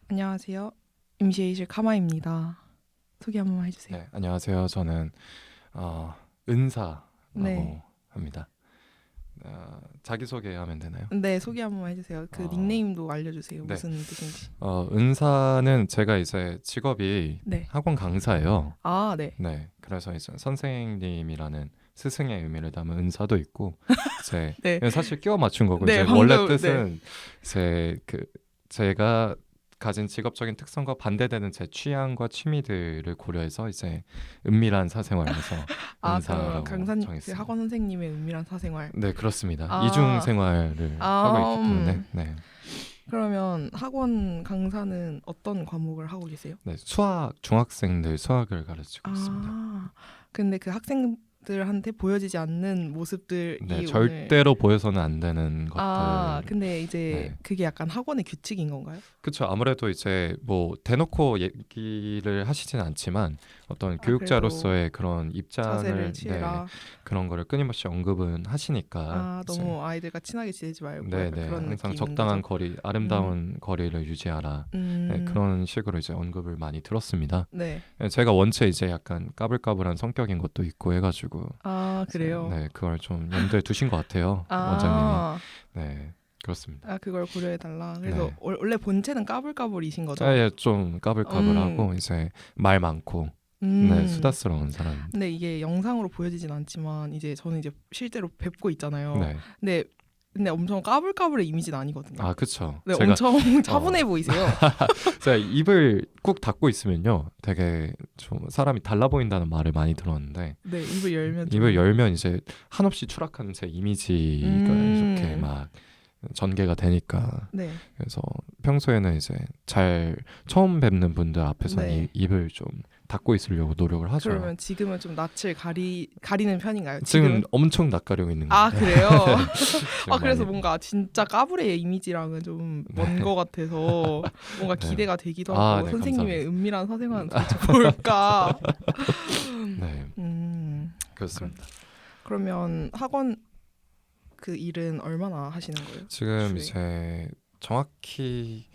안녕하세요. 임시의실 카마입니다. 소개 한 번만 해주세요. 네, 안녕하세요. 저는 은사라고 네, 합니다. 자기소개하면 되나요? 네 소개 한 번만 해주세요. 그 어, 닉네임도 알려주세요. 네, 무슨 뜻인지. 은사는 제가 이제 직업이 네. 학원 강사예요. 아, 네. 네, 그래서 이제 선생님이라는 스승의 의미를 담은 은사도 있고, 네. 사실 끼워 맞춘 거고 네, 이제 원래 방금 네. 뜻은 제가 가진 직업적인 특성과 반대되는 제 취향과 취미들을 고려해서 이제 은밀한 사생활에서 아, 그러면 은사라고 강사님, 그 정했습니다. 학원 선생님의 은밀한 사생활. 네, 그렇습니다. 이중 아, 생활을 하고 아, 있기 때문에 그러면 학원 강사는 어떤 과목을 하고 계세요? 네, 중학생들 수학을 가르치고 있습니다. 아, 근데 그 학생들한테 보여지지 않는 모습들이 네, 오늘. 절대로 보여서는 안 되는 아, 것들. 근데 이제 네, 그게 약간 학원의 규칙인 건가요? 그렇죠. 아무래도 이제 뭐 대놓고 얘기를 하시진 않지만 어떤 아, 그래도 교육자로서의 그런 자세를 입장을 취해라. 그런 거를 끊임없이 언급은 하시니까 아, 이제 너무 아이들과 친하게 지내지 말고 네, 약간 네, 그런 항상 느낌인 적당한 거죠. 거리, 음, 아름다운 거리를 유지하라. 네, 음, 그런 식으로 이제 언급을 많이 들었습니다. 네. 네, 제가 원체 이제 약간 까불까불한 성격인 것도 있고 해가지고 아, 그래요. 네, 그걸 좀 염두에 두신 것 같아요, 원장님이. 아, 네, 그렇습니다. 아 그걸 고려해 달라. 그래서 네, 원래 본체는 까불까불이신 거죠? 예, 좀 음, 까불까불하고 이제 말 많고 네, 음. 수다스러운 사람입니다. 근데 이게 영상으로 보여지진 않지만 이제 저는 이제 실제로 뵙고 있잖아요. 네, 근데 엄청 까불까불의 이미지는 아니거든요. 아, 그쵸. 네, 제가 엄청 어, 차분해 보이세요. 제가 입을 꾹 닫고 있으면요, 되게 좀 사람이 달라 보인다는 말을 많이 들었는데 네, 입을 열면 입을 좀. 열면 이제 한없이 추락하는 제 이미지가 이렇게 음, 막 전개가 되니까 네, 그래서 평소에는 이제 잘 처음 뵙는 분들 앞에서는 네. 입을 좀 닫고 있으려고 노력을 하죠. 그러면 지금은 좀 낯을 가리는 편인가요? 지금 지금은? 엄청 낯가리고 있는 아, 건데 그래요? 아, 지금 그래서 많이 뭔가 진짜 까불의 이미지랑은 좀 먼 네, 것 같아서 뭔가 네. 기대가 되기도 아, 하고 네, 선생님의 감사합니다. 은밀한 사생활은 도대체 뭘까? 네, 음, 그, 그렇습니다. 그러면 학원 그 일은 얼마나 하시는 거예요? 지금 주에? 이제 정확히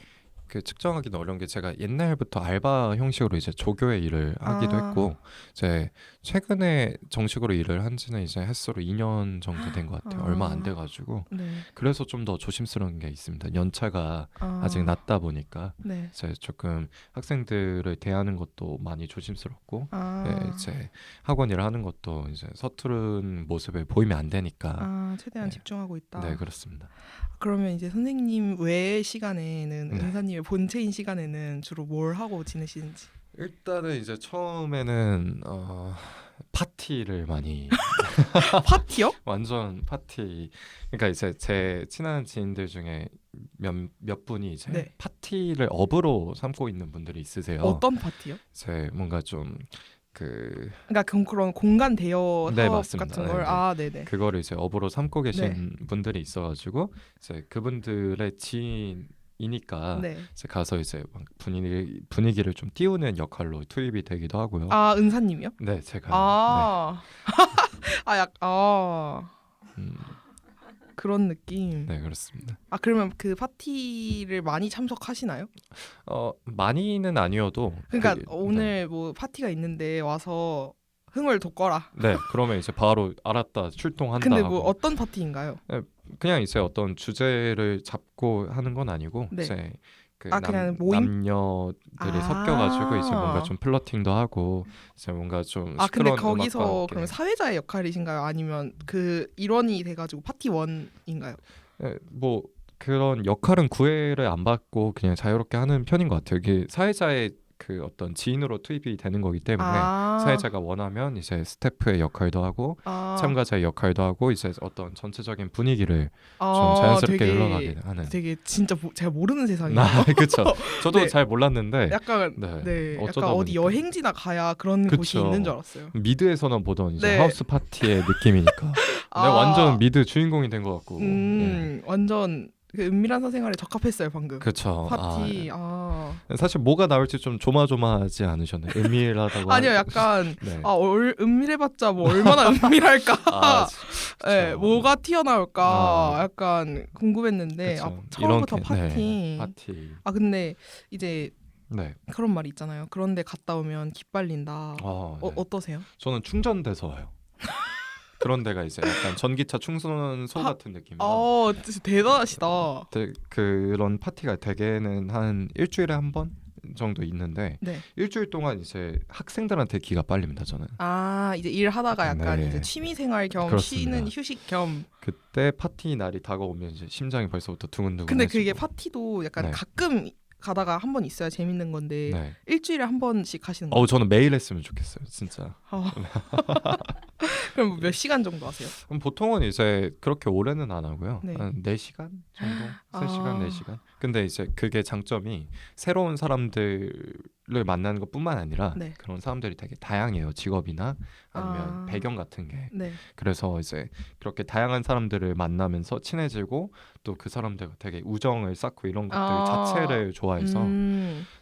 측정하기는 어려운 게 제가 옛날부터 알바 형식으로 이제 조교의 일을 하기도 아, 했고 이제 최근에 정식으로 일을 한 지는 이제 햇수로 2년 정도 된 것 같아요. 얼마 안 아, 돼가지고 네. 그래서 좀 더 조심스러운 게 있습니다. 연차가 아직 아, 낮다 보니까 네. 이제 조금 학생들을 대하는 것도 많이 조심스럽고 아, 이제 학원 일을 하는 것도 이제 서투른 모습을 보이면 안 되니까 아, 최대한 네, 집중하고 네, 있다. 그렇습니다. 그러면 이제 선생님 외의 시간에는 네. 은사님의 본체인 시간에는 주로 뭘 하고 지내시는지. 일단은 이제 처음에는 파티를 많이 파티요? 완전 파티. 그러니까 이제 제 친한 지인들 중에 몇 분이 이제 네. 파티를 업으로 삼고 있는 분들이 있으세요. 어떤 파티요? 이제 뭔가 좀 그 그러니까 그런 공간 대여 네, 사업 맞습니다. 같은 네, 걸. 네. 아, 네네. 그거를 이제 업으로 삼고 네. 계신 분들이 있어가지고 이제 그분들의 지인이니까 네. 이제 가서 이제 막 분위기를 좀 띄우는 역할로 투입이 되기도 하고요. 아, 은사님이요? 네, 제가요. 네. 아, 음, 그런 느낌. 네, 그렇습니다. 아, 그러면 그 파티를 많이 참석하시나요? 많이는 아니어도 그러니까 네. 오늘 뭐 파티가 있는데 와서 흥을 돋궈라. 네, 그러면 이제 바로 알았다, 출동한다 근데 뭐 하고 어떤 파티인가요? 네, 그냥 이제 어떤 주제를 잡고 하는 건 아니고 네. 이제 그 아, 그냥 모임? 남녀들이 섞여가지고 이제 뭔가 아, 좀 플러팅도 하고 이제 뭔가 좀 아, 근데 시끄러운 음악과 거기서 그러면 함께 사회자의 역할이신가요? 아니면 그 일원이 돼가지고 파티원인가요? 뭐 그런 역할은 구애를 안 받고 그냥 자유롭게 하는 편인 것 같아요. 이게 사회자의 그 어떤 지인으로 투입이 되는 거기 때문에 아, 사회자가 원하면 이제 스태프의 역할도 하고 아, 참가자의 역할도 하고 이제 어떤 전체적인 분위기를 좀 아, 자연스럽게 흘러가게 하는. 되게 진짜 제가 모르는 세상이에요. 아, 그쵸. 저도 네, 잘 몰랐는데 약간 네, 네, 약간 어쩌다 어디 보니까 여행지나 가야 그런 곳이 있는 줄 그쵸. 알았어요. 미드에서는 보던 이제 네, 하우스 파티의 느낌이니까 내가 아, 완전 미드 주인공이 된 것 같고 네. 완전 그 은밀한 사생활에 적합했어요 방금. 그쵸. 파티. 사실 뭐가 나올지 좀 조마조마하지 않으셨나요? 은밀하다고 아니요, 하- 약간 네. 은밀해봤자 뭐 얼마나 은밀할까. 아, 네, 그쵸. 뭐가 튀어나올까 약간 궁금했는데 그쵸. 처음부터 이런 파티. 네, 파티. 근데 이제 네. 그런 말이 있잖아요. 그런데 갔다 오면 기빨린다. 네. 어떠세요? 저는 충전돼서 와요. 그런 데가 이제 약간 전기차 충전소 하- 같은 느낌이라 진짜 대단하시다. 그런 파티가 대개는 한 일주일에 한 번 정도 있는데 네. 일주일 동안 이제 학생들한테 기가 빨립니다. 저는 이제 일하다가 약간 네. 이제 취미생활 겸 그렇습니다. 쉬는 휴식 겸. 그때 파티 날이 다가오면 이제 심장이 벌써부터 두근두근. 근데 그게 파티도 약간 네. 가끔 가다가 한 번 있어야 재밌는 건데 네. 일주일에 한 번씩 하시는 거예요? 저는 매일 했으면 좋겠어요, 진짜. 그럼 몇 시간 정도 하세요? 그럼 보통은 이제 그렇게 오래는 안 하고요. 네. 한 4시간 정도? 3시간, 아. 4시간? 근데 이제 그게 장점이 새로운 사람들을 만나는 것뿐만 아니라 네. 그런 사람들이 되게 다양해요. 직업이나 아니면 배경 같은 게. 네. 그래서 이제 그렇게 다양한 사람들을 만나면서 친해지고 또 그 사람들과 되게 우정을 쌓고 이런 것들 자체를 좋아해서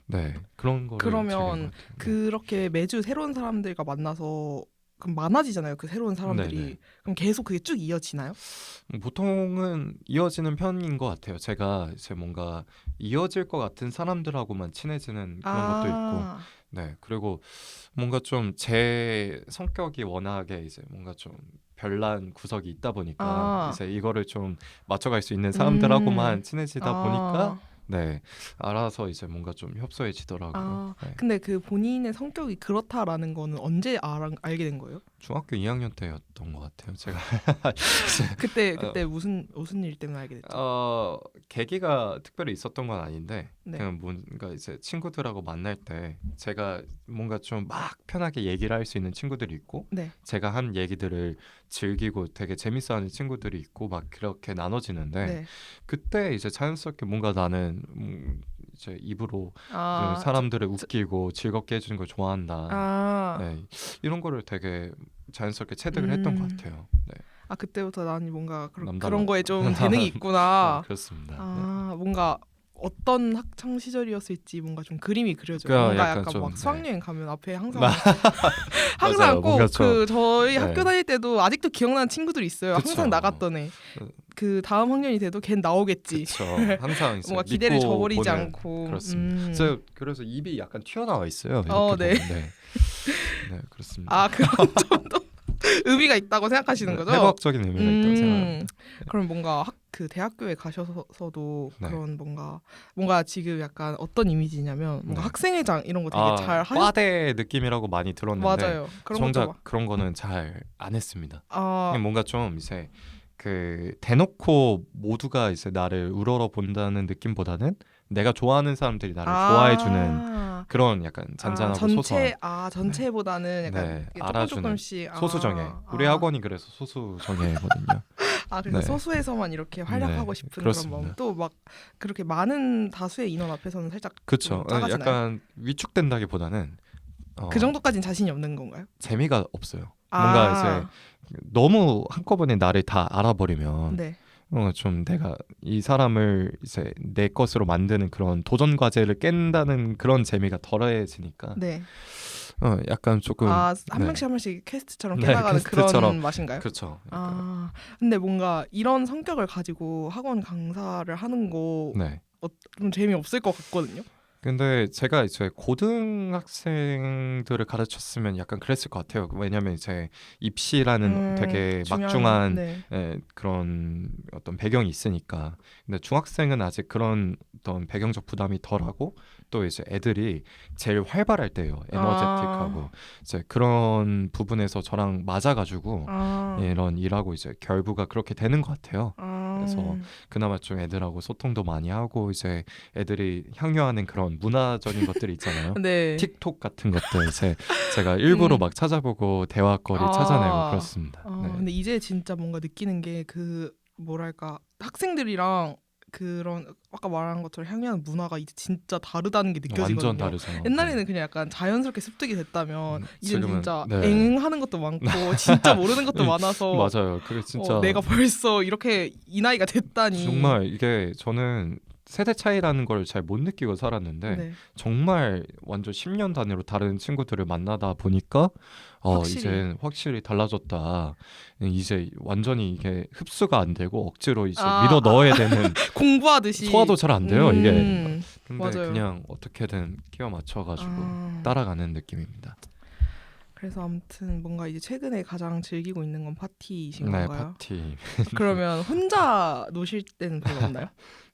네, 그런 거를 그러면 즐기는 것 같아요. 네. 그렇게 매주 새로운 사람들과 만나서 그럼 많아지잖아요. 그 새로운 사람들이. 네네. 그럼 계속 그게 쭉 이어지나요? 보통은 이어지는 편인 것 같아요. 제가 이제 뭔가 이어질 것 같은 사람들하고만 친해지는 그런 것도 있고, 네. 그리고 뭔가 좀 제 성격이 워낙에 이제 뭔가 좀 별난 구석이 있다 보니까 이제 이거를 좀 맞춰갈 수 있는 사람들하고만 친해지다 보니까 네, 알아서 이제 뭔가 좀 협소해지더라고요. 네. 근데 그 본인의 성격이 그렇다라는 거는 언제 알게 된 거예요? 중학교 2학년 때였던 것 같아요. 제가 그때 무슨 일 때문에 알게 됐죠? 계기가 특별히 있었던 건 아닌데 네. 그냥 뭔가 이제 친구들하고 만날 때 제가 뭔가 좀 막 편하게 얘기를 할 수 있는 친구들이 있고 네. 제가 한 얘기들을 즐기고 되게 재밌어하는 친구들이 있고 막 그렇게 나눠지는데 네. 그때 이제 자연스럽게 뭔가 나는 이제 입으로 좀 사람들을 웃기고 즐겁게 해주는 걸 좋아한다. 네, 이런 거를 되게 자연스럽게 체득을 했던 것 같아요. 네. 그때부터 나는 뭔가 남달라- 그런 거에 좀 재능이 있구나. 그렇습니다. 뭔가 어떤 학창 시절이었을지 뭔가 좀 그림이 그려져요. 그러니까 뭔가 약간 약간 좀, 막 네. 수학여행 가면 앞에 항상 맞아요. 항상 꼭 뭔가 좀, 저희 네. 학교 다닐 때도 아직도 기억나는 친구들이 있어요. 그쵸. 항상 나갔던 애. 그 다음 학년이 돼도 걘 나오겠지. 그렇죠. 항상 이제 뭔가 기대를 믿고 저버리지 보는- 않고. 그렇습니다. 그래서 입이 약간 튀어나와 있어요. 이렇게 네. 보면. 네, 그렇습니다. 그런 점도 의미가 있다고 생각하시는 거죠? 해부학적인 의미가 있다고 생각합니다. 그럼 뭔가 그 대학교에 가셔서도 네. 그런 뭔가 지금 약간 어떤 이미지냐면 뭔가 네. 학생회장 이런 거 되게 잘 하셨. 과대 느낌이라고 많이 들었는데 맞아요. 그런 정작 것도 그런 거는 잘 안 했습니다. 막 뭔가 좀 이제 그 대놓고 모두가 이제 나를 우러러 본다는 느낌보다는 내가 좋아하는 사람들이 나를 좋아해주는 그런 약간 잔잔하고 소소한 전체보다는 약간 네, 알아주는 조금씩 소수정예. 우리 학원이 그래서 소수정예거든요. 그래서 네. 소수에서만 이렇게 활약하고 네, 싶은 그렇습니다. 그런 마음. 또 막 그렇게 많은 다수의 인원 앞에서는 살짝 그렇죠. 작아지나요? 약간 위축된다기보다는 그 정도까지는 자신이 없는 건가요? 재미가 없어요. 뭔가 이제 너무 한꺼번에 나를 다 알아버리면 네. 좀 내가 이 사람을 이제 내 것으로 만드는 그런 도전 과제를 깬다는 그런 재미가 덜해지니까 네. 약간 조금 한 네. 명씩 한 명씩 퀘스트처럼 네, 깨나가는 퀘스트처럼. 그런 맛인가요? 그렇죠. 근데 뭔가 이런 성격을 가지고 학원 강사를 하는 거 네. 좀 재미없을 것 같거든요. 근데 제가 이제 고등학생들을 가르쳤으면 약간 그랬을 것 같아요. 왜냐하면 이제 입시라는 되게 막중한 네. 그런 어떤 배경이 있으니까. 근데 중학생은 아직 그런 어떤 배경적 부담이 덜하고 또 이제 애들이 제일 활발할 때예요. 에너제틱하고 이제 그런 부분에서 저랑 맞아가지고 이런 일하고 이제 결부가 그렇게 되는 것 같아요. 그래서 그나마 좀 애들하고 소통도 많이 하고 이제 애들이 향유하는 그런 문화적인 것들이 있잖아요. 네. 틱톡 같은 것들 제가 일부러 막 찾아보고 대화거리 찾아내고 그렇습니다. 네. 근데 이제 진짜 뭔가 느끼는 게 그 뭐랄까 학생들이랑 그런 아까 말한 것처럼 향유하는 문화가 이제 진짜 다르다는 게 느껴지거든요. 완전 다르죠. 옛날에는 그냥 약간 자연스럽게 습득이 됐다면 이제 지금은, 진짜 네. 앵하는 것도 많고 진짜 모르는 것도 많아서 맞아요. 그게 진짜 내가 벌써 이렇게 이 나이가 됐다니. 정말 이게 저는 세대 차이라는 걸 잘 못 느끼고 살았는데 네. 정말 완전 10년 단위로 다른 친구들을 만나다 보니까 이제 확실히 달라졌다. 이제 완전히 이게 흡수가 안 되고 억지로 이제 밀어 넣어야 되는 공부하듯이 소화도 잘 안 돼요. 이게. 근데 맞아요. 그냥 어떻게든 끼워 맞춰가지고 따라가는 느낌입니다. 그래서 아무튼 뭔가 이제 최근에 가장 즐기고 있는 건 파티이신 네, 건가요? 파티. 그러면 혼자 노실 때는 별로 없나요?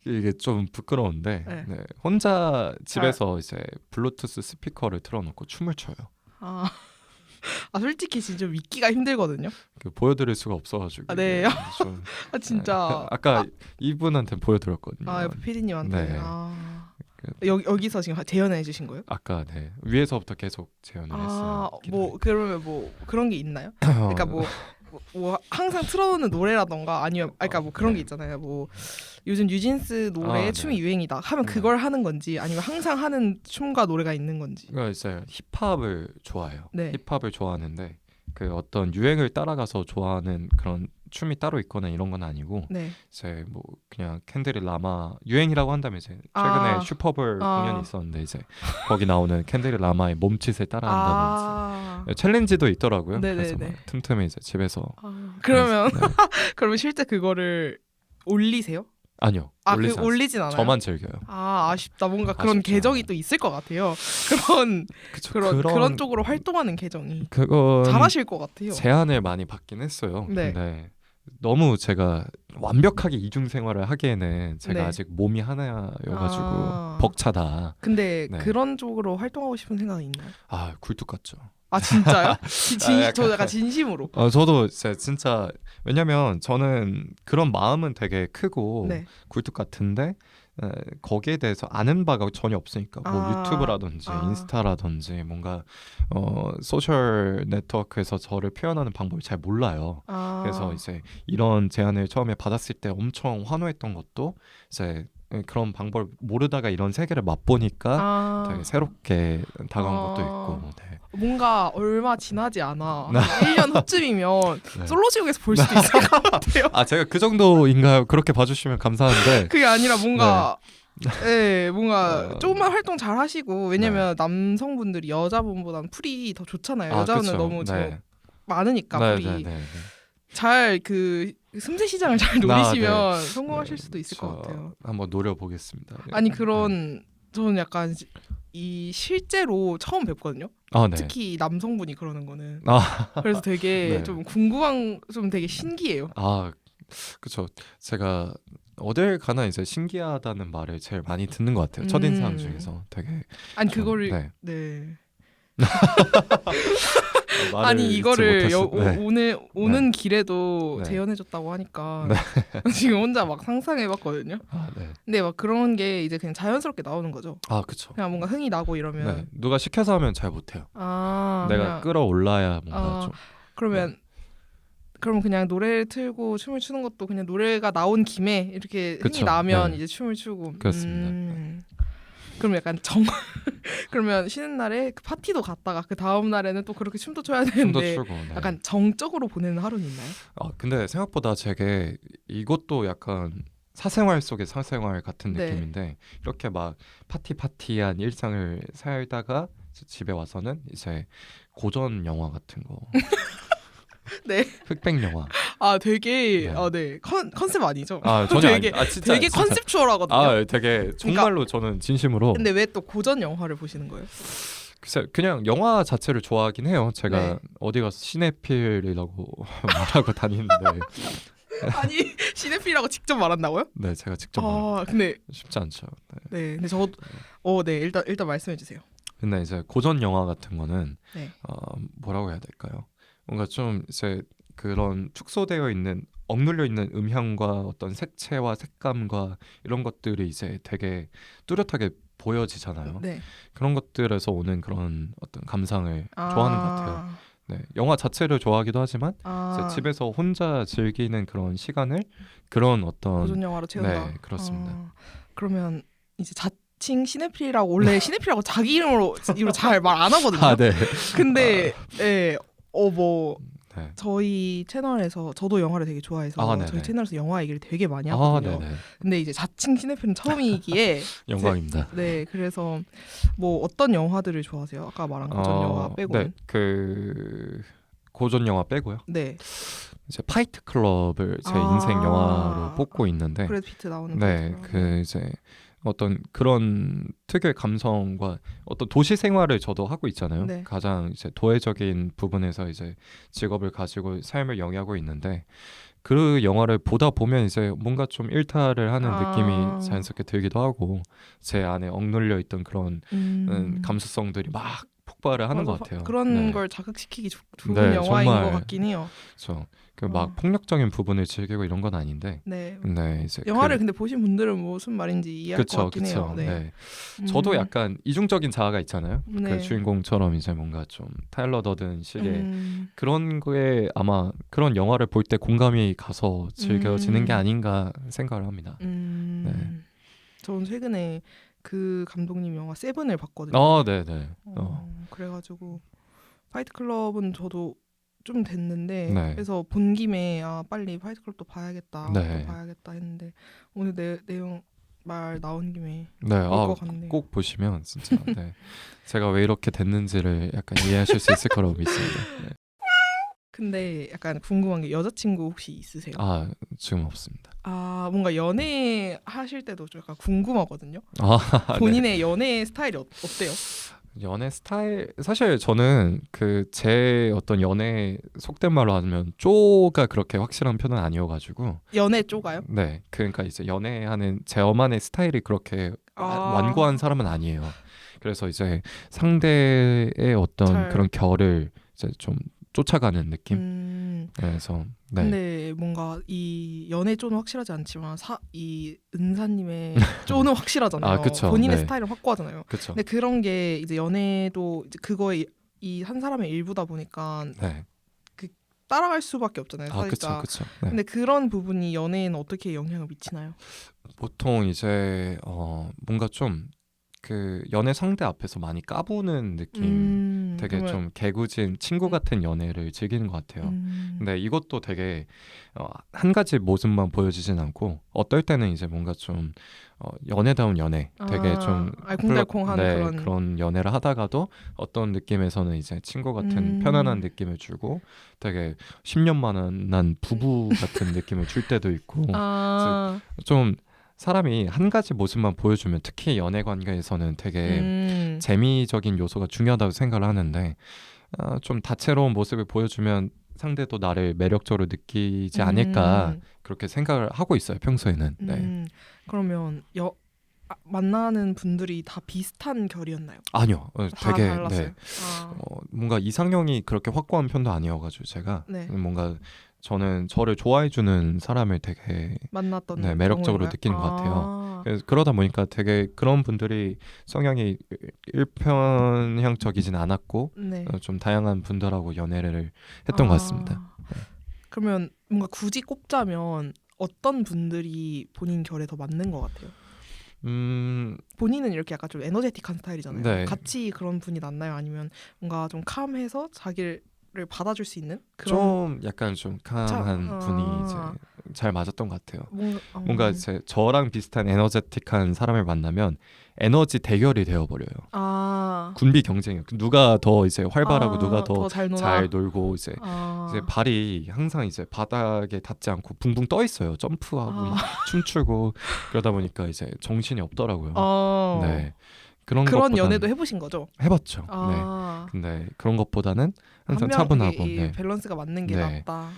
이게 좀 부끄러운데 네. 네, 혼자 집에서 이제 블루투스 스피커를 틀어놓고 춤을 춰요. 아 솔직히 진짜 믿기가 힘들거든요. 보여드릴 수가 없어가지고. 네. 이게 좀, 진짜. 아까 이분한테 보여드렸거든요. 옆에 PD님한테. 네. 여기서 지금 재연해 주신 거예요? 아까 네 위에서부터 계속 재현을 했어요. 그러면 그런 게 있나요? 그러니까 뭐 항상 틀어놓는 노래라던가 아니면 그러니까 뭐 그런 게 있잖아요. 뭐 요즘 뉴진스 노래 춤이 유행이다 하면 그걸 하는 건지 아니면 항상 하는 춤과 노래가 있는 건지. 그러니까 이제 힙합을 좋아해요. 네. 힙합을 좋아하는데 그 어떤 유행을 따라가서 좋아하는 그런 춤이 따로 있거나 이런 건 아니고 네. 이제 뭐 그냥 캔드릭 라마 유행이라고 한다면 이제 최근에 슈퍼볼 공연이 있었는데 이제 거기 나오는 캔드릭 라마의 몸짓을 따라한다든지 챌린지도 있더라고요. 그래서 막 틈틈이 이제 집에서 그러면 그러면 실제 그거를 올리세요? 아니요. 올리진 않아요. 저만 즐겨요. 아쉽다. 뭔가 그런 아쉽죠. 계정이 또 있을 것 같아요. 그런 쪽으로 활동하는 계정이. 그건 잘하실 것 같아요. 제안을 많이 받긴 했어요. 네. 근데 너무 제가 완벽하게 이중 생활을 하기에는 제가 네. 아직 몸이 하나여가지고 벅차다. 근데 네. 그런 쪽으로 활동하고 싶은 생각이 있나요? 굴뚝 같죠. 진짜요? 약간. 저 약간 진심으로. 저도 진짜 왜냐면 저는 그런 마음은 되게 크고 네. 굴뚝 같은데 거기에 대해서 아는 바가 전혀 없으니까 뭐 유튜브라든지 인스타라든지 뭔가 소셜 네트워크에서 저를 표현하는 방법을 잘 몰라요. 그래서 이제 이런 제안을 처음에 받았을 때 엄청 환호했던 것도 이제 그런 방법을 모르다가 이런 세계를 맛보니까 되게 새롭게 다가온 것도 있고. 네. 뭔가 얼마 지나지 않아. 1년 후쯤이면 네. 솔로지옥에서 볼 수도 있을 것 같아요. 제가 그 정도인가요? 그렇게 봐주시면 감사한데. 그게 아니라 뭔가 뭔가 조금만 활동 잘 하시고 왜냐면 남성분들이 여자분보다는 풀이 더 좋잖아요. 여자분은 그쵸. 너무 많으니까 풀이. 잘 틈새 시장을 잘 노리시면 성공하실 수도 있을 것 같아요. 한번 노려보겠습니다. 아니 저는 약간 이 실제로 처음 뵙거든요. 특히 남성분이 그러는 거는. 그래서 되게 좀 궁금한, 좀 되게 신기해요. 그렇죠. 제가 어딜 가나 이제 신기하다는 말을 제일 많이 듣는 것 같아요. 첫인상 중에서 되게. 아니 그거를 아니 이거를 오는 길에도 재현해줬다고 하니까 지금 혼자 막 상상해봤거든요. 근데 막 그런 게 이제 그냥 자연스럽게 나오는 거죠. 그렇죠. 그냥 뭔가 흥이 나고 이러면. 누가 시켜서 하면 잘 못해요. 내가 그냥 끌어올라야 뭔가 좀. 그러면 그냥 노래를 틀고 춤을 추는 것도 그냥 노래가 나온 김에 이렇게 흥이 나면 이제 춤을 추고. 그렇습니다. 그럼 약간 그러면 쉬는 날에 그 파티도 갔다가 그 다음 날에는 또 그렇게 춤도 춰야 되는데 춤도 추고, 약간 정적으로 보내는 하루는 있나요? 근데 생각보다 제게 이것도 약간 사생활 속의 사생활 같은 느낌인데 이렇게 막 파티한 일상을 살다가 집에 와서는 이제 고전 영화 같은 거. 흑백 영화. 되게 컨셉 아니죠? 전혀 진짜 되게 컨셉추얼하거든요. 되게 정말로 저는 진심으로. 근데 왜 또 고전 영화를 보시는 거예요? 글쎄 그냥 영화 자체를 좋아하긴 해요. 제가 어디 가서 시네필이라고 말하고 다니는데. 아니 시네필이라고 직접 말한다고요? 네, 제가 직접 말합니다. 근데 쉽지 않죠. 근데 저도 일단 말씀해 주세요. 근데 이제 고전 영화 같은 거는 뭐라고 해야 될까요? 뭔가 좀 이제 그런 축소되어 있는 억눌려 있는 음향과 어떤 색채와 색감과 이런 것들이 이제 되게 뚜렷하게 보여지잖아요. 그런 것들에서 오는 그런 어떤 감상을 좋아하는 것 같아요. 네, 영화 자체를 좋아하기도 하지만 아, 이제 집에서 혼자 즐기는 그런 시간을 그런 어떤 고전 영화로 채운다. 네, 그렇습니다. 그러면 이제 자칭 시네필이라고 원래 시네필이라고 자기 이름으로 잘 말 안 하거든요. 아, 네. 근데 뭐 네. 저희 채널에서 저도 영화를 되게 좋아해서 아, 네네. 저희 채널에서 영화 얘기를 되게 많이 아, 하거든요. 네네. 근데 이제 자칭 시네필은 처음이기에 영광입니다. 네, 그래서 뭐 어떤 영화들을 좋아하세요? 아까 말한 고전 영화 빼고는? 네, 그 고전 영화 빼고요. 네. 이제 파이트 클럽을 제 아. 인생 영화로 뽑고 있는데, 브래드 피트 나오는 네, 파이트 클럽. 그 이제 어떤 그런 특유의 감성과 어떤 도시 생활을 저도 하고 있잖아요. 네. 가장 이제 도회적인 부분에서 이제 직업을 가지고 삶을 영위하고 있는데 그 영화를 보다 보면 이제 뭔가 좀 일탈을 하는 느낌이 자연스럽게 들기도 하고 제 안에 억눌려 있던 그런 감수성들이 막 폭발을 하는 것 같아요. 그런 네. 걸 자극시키기 좋은 네, 영화인 정말. 것 같긴 해요. 그렇죠. 그 막 폭력적인 부분을 즐기고 이런 건 아닌데, 네. 네, 이제 영화를 근데 보신 분들은 무슨 말인지 이해할 것 그쵸, 같긴 해요. 그쵸. 네. 네. 저도 약간 이중적인 자아가 있잖아요. 네. 그 주인공처럼 이제 뭔가 좀 타일러 더든 식의 음. 그런 거에 아마 그런 영화를 볼 때 공감이 가서 즐겨지는 게 아닌가 생각을 합니다. 네. 저는 최근에 그 감독님 영화 세븐을 봤거든요. 네네. 그래가지고 파이트 클럽은 저도 좀 됐는데 네. 그래서 본 김에 빨리 파이트 클럽도 봐야겠다. 네. 또 봐야겠다 했는데 오늘 내용 말 나온 김에 네, 볼 것 같네요. 꼭 보시면 진짜 네. 제가 왜 이렇게 됐는지를 약간 이해하실 수 있을 거라고 믿습니다. 네. 근데 약간 궁금한 게 여자친구 혹시 있으세요? 지금 없습니다. 뭔가 연애 하실 때도 좀 약간 궁금하거든요. 네. 본인의 연애 스타일이 어때요? 연애 스타일 사실 저는 그 제 어떤 연애 속된 말로 하면 쪼가 그렇게 확실한 편은 아니어가지고 연애 쪼가요? 네, 그러니까 이제 연애하는 제어만의 스타일이 그렇게 완고한 사람은 아니에요. 그래서 이제 상대의 어떤 그런 결을 이제 좀 쫓아가는 느낌. 그래서 네. 근데 뭔가 이 연애 쪼는 확실하지 않지만 이 은사님의 쪼는 확실하잖아요. 그쵸. 본인의 네. 스타일을 확고하잖아요. 그쵸. 근데 그런 게 이제 연애도 이제 그거의 이 한 사람의 일부다 보니까 네. 따라갈 수밖에 없잖아요. 살짝. 그쵸. 네. 근데 그런 부분이 연애에는 어떻게 영향을 미치나요? 보통 이제 뭔가 좀 그 연애 상대 앞에서 많이 까부는 느낌, 되게 그러면, 좀 개구진 친구 같은 연애를 즐기는 것 같아요. 근데 이것도 되게 한 가지 모습만 보여지진 않고 어떨 때는 이제 뭔가 좀 연애다운 연애, 되게 좀 알콩달콩한 그런 연애를 하다가도 어떤 느낌에서는 이제 친구 같은 편안한 느낌을 주고 되게 10년 만난 부부 같은 느낌을 줄 때도 있고 좀 사람이 한 가지 모습만 보여주면 특히 연애 관계에서는 되게 재미적인 요소가 중요하다고 생각을 하는데 좀 다채로운 모습을 보여주면 상대도 나를 매력적으로 느끼지 않을까 그렇게 생각을 하고 있어요, 평소에는. 네. 그러면 만나는 분들이 다 비슷한 결이었나요? 아니요, 되게 달랐어요? 뭔가 이상형이 그렇게 확고한 편도 아니어가지고 제가 뭔가 저는 저를 좋아해주는 사람을 되게 만났던 매력적으로 느끼는 것 같아요. 그래서 그러다 보니까 되게 그런 분들이 성향이 일편향적이진 않았고 좀 다양한 분들하고 연애를 했던 것 같습니다. 그러면 뭔가 굳이 꼽자면 어떤 분들이 본인 결에 더 맞는 것 같아요? 본인은 이렇게 약간 좀 에너제틱한 스타일이잖아요. 네. 같이 그런 분이 낫나요? 아니면 뭔가 좀 캄해서 자기를 받아줄 수 있는 그런 좀 약간 좀 캄한 분이 이제 잘 맞았던 것 같아요. 뭔가 이제 저랑 비슷한 에너제틱한 사람을 만나면 에너지 대결이 되어버려요. 군비 경쟁이에요. 누가 더 이제 활발하고 누가 더 잘 놀고 이제 발이 항상 이제 바닥에 닿지 않고 붕붕 떠 있어요. 점프하고 막 춤추고 그러다 보니까 이제 정신이 없더라고요. 네. 그런 연애도 해보신 거죠? 해봤죠. 네. 근데 그런 것보다는 항상 차분하고 밸런스가 맞는 게 낫다.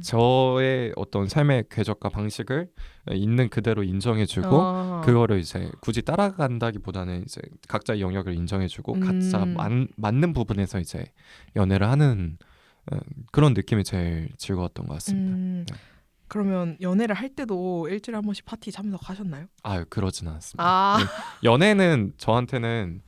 저의 어떤 삶의 궤적과 방식을 있는 그대로 인정해주고 그거를 이제 굳이 따라간다기보다는 이제 각자의 영역을 인정해주고 각자 맞는 부분에서 이제 연애를 하는 그런 느낌이 제일 즐거웠던 것 같습니다. 네. 그러면 연애를 할 때도 일주일에 한 번씩 파티 참석하셨나요? 그러진 않습니다. 연애는 저한테는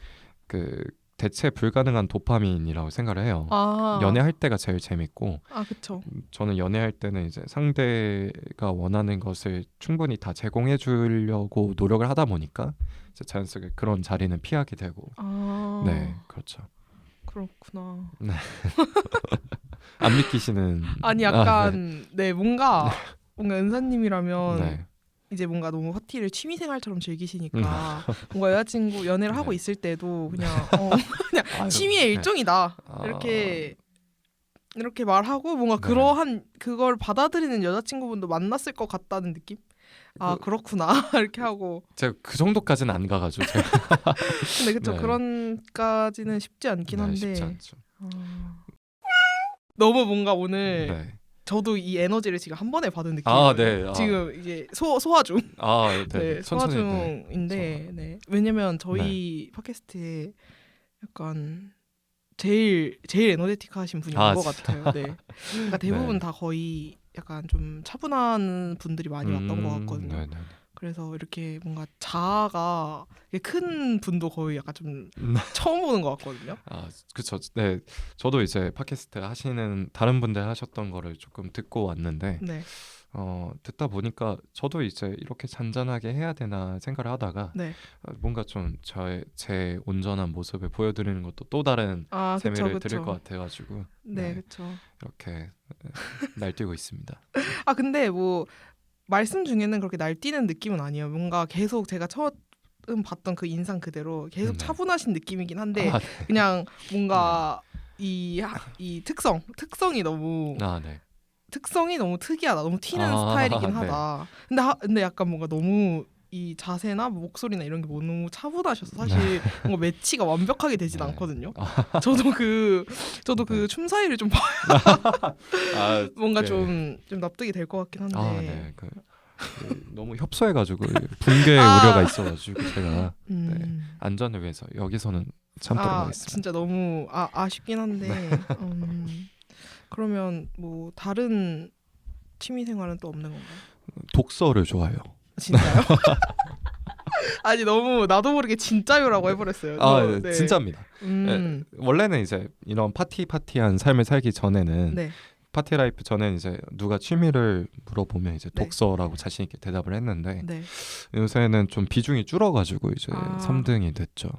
대체 불가능한 도파민이라고 생각을 해요. 아, 연애할 때가 제일 재밌고 아 그쵸. 저는 연애할 때는 이제 상대가 원하는 것을 충분히 다 제공해 주려고 노력을 하다 보니까 이제 자연스럽게 그런 자리는 피하게 되고 아, 네 그렇죠. 그렇구나. 안 믿기시는 아니 약간 네 뭔가 은사님이라면 네. 이제 뭔가 너무 파티를 취미생활처럼 즐기시니까 뭔가 여자친구 연애를 하고 네. 있을 때도 그냥 그냥 아유, 취미의 네. 일종이다 아, 이렇게 말하고 뭔가 네. 그러한 그걸 받아들이는 여자친구분도 만났을 것 같다는 느낌? 아 그렇구나 이렇게 하고 제가 그 정도까지는 안 가가지고 제가 근데 그쵸 네. 그런까지는 쉽지 않긴 네, 한데 쉽지 않죠. 너무 뭔가 오늘 네. 저도 이 에너지를 지금 한 번에 받은 아, 느낌이에요. 네. 아. 지금 이게 소화 중. 아, 네. 네, 소화 천천히. 네. 중인데 네. 왜냐면 저희 팟캐스트에 약간 제일 에너제틱하신 분이 아, 온 것 진짜? 같아요. 네. 그러니까 대부분 네. 다 거의 약간 좀 차분한 분들이 많이 왔던 것 같거든요. 네, 네. 그래서 이렇게 뭔가 자아가 큰 분도 거의 약간 좀 처음 보는 것 같거든요. 아, 그쵸. 네, 저도 이제 팟캐스트 하시는 다른 분들 하셨던 거를 조금 듣고 왔는데, 네, 듣다 보니까 저도 이제 이렇게 잔잔하게 해야 되나 생각을 하다가 네. 뭔가 좀 제 온전한 모습을 보여드리는 것도 또 다른 아, 그쵸, 재미를 들을 그쵸. 것 같아가지고 네, 네, 그쵸. 이렇게 날뛰고 있습니다. 아, 근데 뭐 말씀 중에는 그렇게 날뛰는 느낌은 아니에요. 뭔가 계속 제가 처음 봤던 그 인상 그대로 계속 네. 차분하신 느낌이긴 한데 아, 그냥 뭔가 이 특성이 너무 네. 특성이 너무 특이하다. 너무 튀는 아, 스타일이긴 네. 하다. 근데 약간 뭔가 너무 이 자세나 목소리나 이런 게 너무 차분하셔서 사실 뭔가 매치가 완벽하게 되진 네. 않거든요. 저도 그 네. 춤 사이를 좀 아, 뭔가 네. 좀 납득이 될 것 같긴 한데. 아, 네. 너무 협소해가지고 붕괴 아. 우려가 있어가지고 제가 네, 음. 안전을 위해서 여기서는 참도록 하겠습니다. 진짜 너무 아쉽긴 한데 그러면 뭐 다른 취미 생활은 또 없는 건가요? 독서를 좋아해요. 진짜요? 아니 너무 나도 모르게 진짜요라고 해버렸어요. 아, 네. 진짜입니다. 원래는 이제 이런 파티한 삶을 살기 전에는 네. 파티 라이프 전엔 이제 누가 취미를 물어보면 이제 네. 독서라고 자신 있게 대답을 했는데 네. 요새는 좀 비중이 줄어가지고 이제 아. 3등이 됐죠.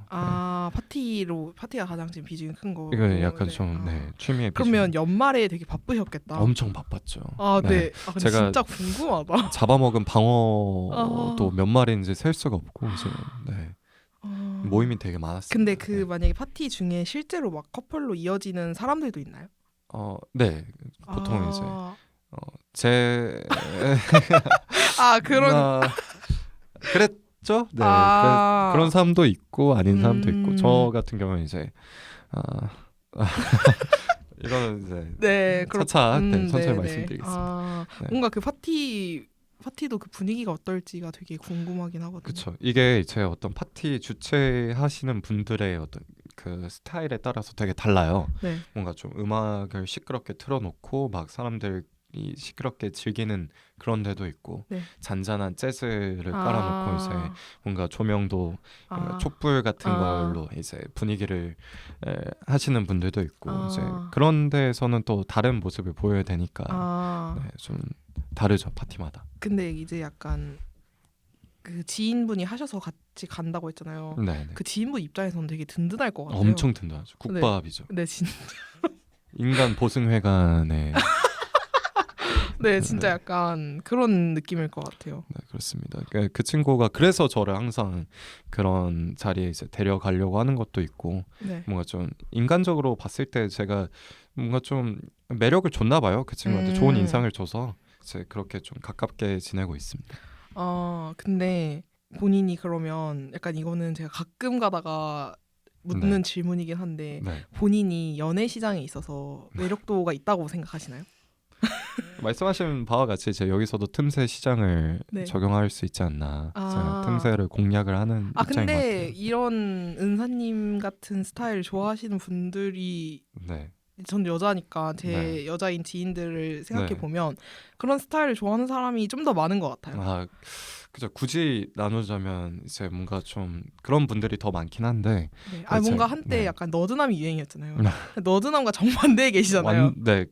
파티가 가장 지금 비중이 큰 거. 이거 약간 네. 좀 취미의 그러면 연말에 되게 바쁘셨겠다. 엄청 바빴죠. 네. 근데 제가 진짜 궁금하다. 잡아먹은 방어도 몇 마리인지 셀 수가 없고 이제 네. 모임이 되게 많았어요. 근데 만약에 파티 중에 실제로 막 커플로 이어지는 사람들도 있나요? 네. 보통 이제 제 그런 그랬죠. 네. 그런 사람도 있고 아닌 사람도 있고 저 같은 경우는 이제 이거는 이제 네, 차차 천천히 네. 말씀드리겠습니다. 네. 뭔가 그 파티도 그 분위기가 어떨지가 되게 궁금하긴 하거든요. 그렇죠. 이게 제 어떤 파티 주최하시는 분들의 어떤 그 스타일에 따라서 되게 달라요. 네. 뭔가 좀 음악을 시끄럽게 틀어놓고 막 사람들이 시끄럽게 즐기는 그런 데도 있고 네. 잔잔한 재즈를 깔아놓고 이제 뭔가 조명도 촛불 같은 걸로 이제 분위기를 하시는 분들도 있고 이제 그런 데서는 또 다른 모습을 보여야 되니까 네, 좀 다르죠 파티마다. 근데 이제 약간 그 지인분이 하셔서 같이 간다고 했잖아요. 네. 그 지인분 입장에서는 되게 든든할 것 같아요. 엄청 든든하죠. 국밥이죠. 네, 진짜. 인간 보승회관에 네, 진짜 약간 그런 느낌일 것 같아요. 네, 그렇습니다. 그 친구가 그래서 저를 항상 그런 자리에 이제 데려가려고 하는 것도 있고 네. 뭔가 좀 인간적으로 봤을 때 제가 뭔가 좀 매력을 줬나 봐요. 그 친구한테 좋은 인상을 줘서 이제 그렇게 좀 가깝게 지내고 있습니다. 근데 본인이 그러면 약간 이거는 제가 가끔 가다가 묻는 질문이긴 한데 본인이 연애 시장에 있어서 매력도가 있다고 생각하시나요? 말씀하신 바와 같이 이제 여기서도 틈새 시장을 적용할 수 있지 않나. 틈새를 공략을 하는 입장인 것 같아요. 근데 이런 은사님 같은 스타일 좋아하시는 분들이 전 여자니까 제 여자인 지인들을 생각해 보면 그런 스타일을 좋아하는 사람이 좀 더 많은 것 같아요. 그죠. 굳이 나누자면 이제 뭔가 좀 그런 분들이 더 많긴 한데 네. 그렇죠. 뭔가 한때 네. 약간 너드남이 유행이었잖아요. 너드남과 정반대에 계시잖아요. 네,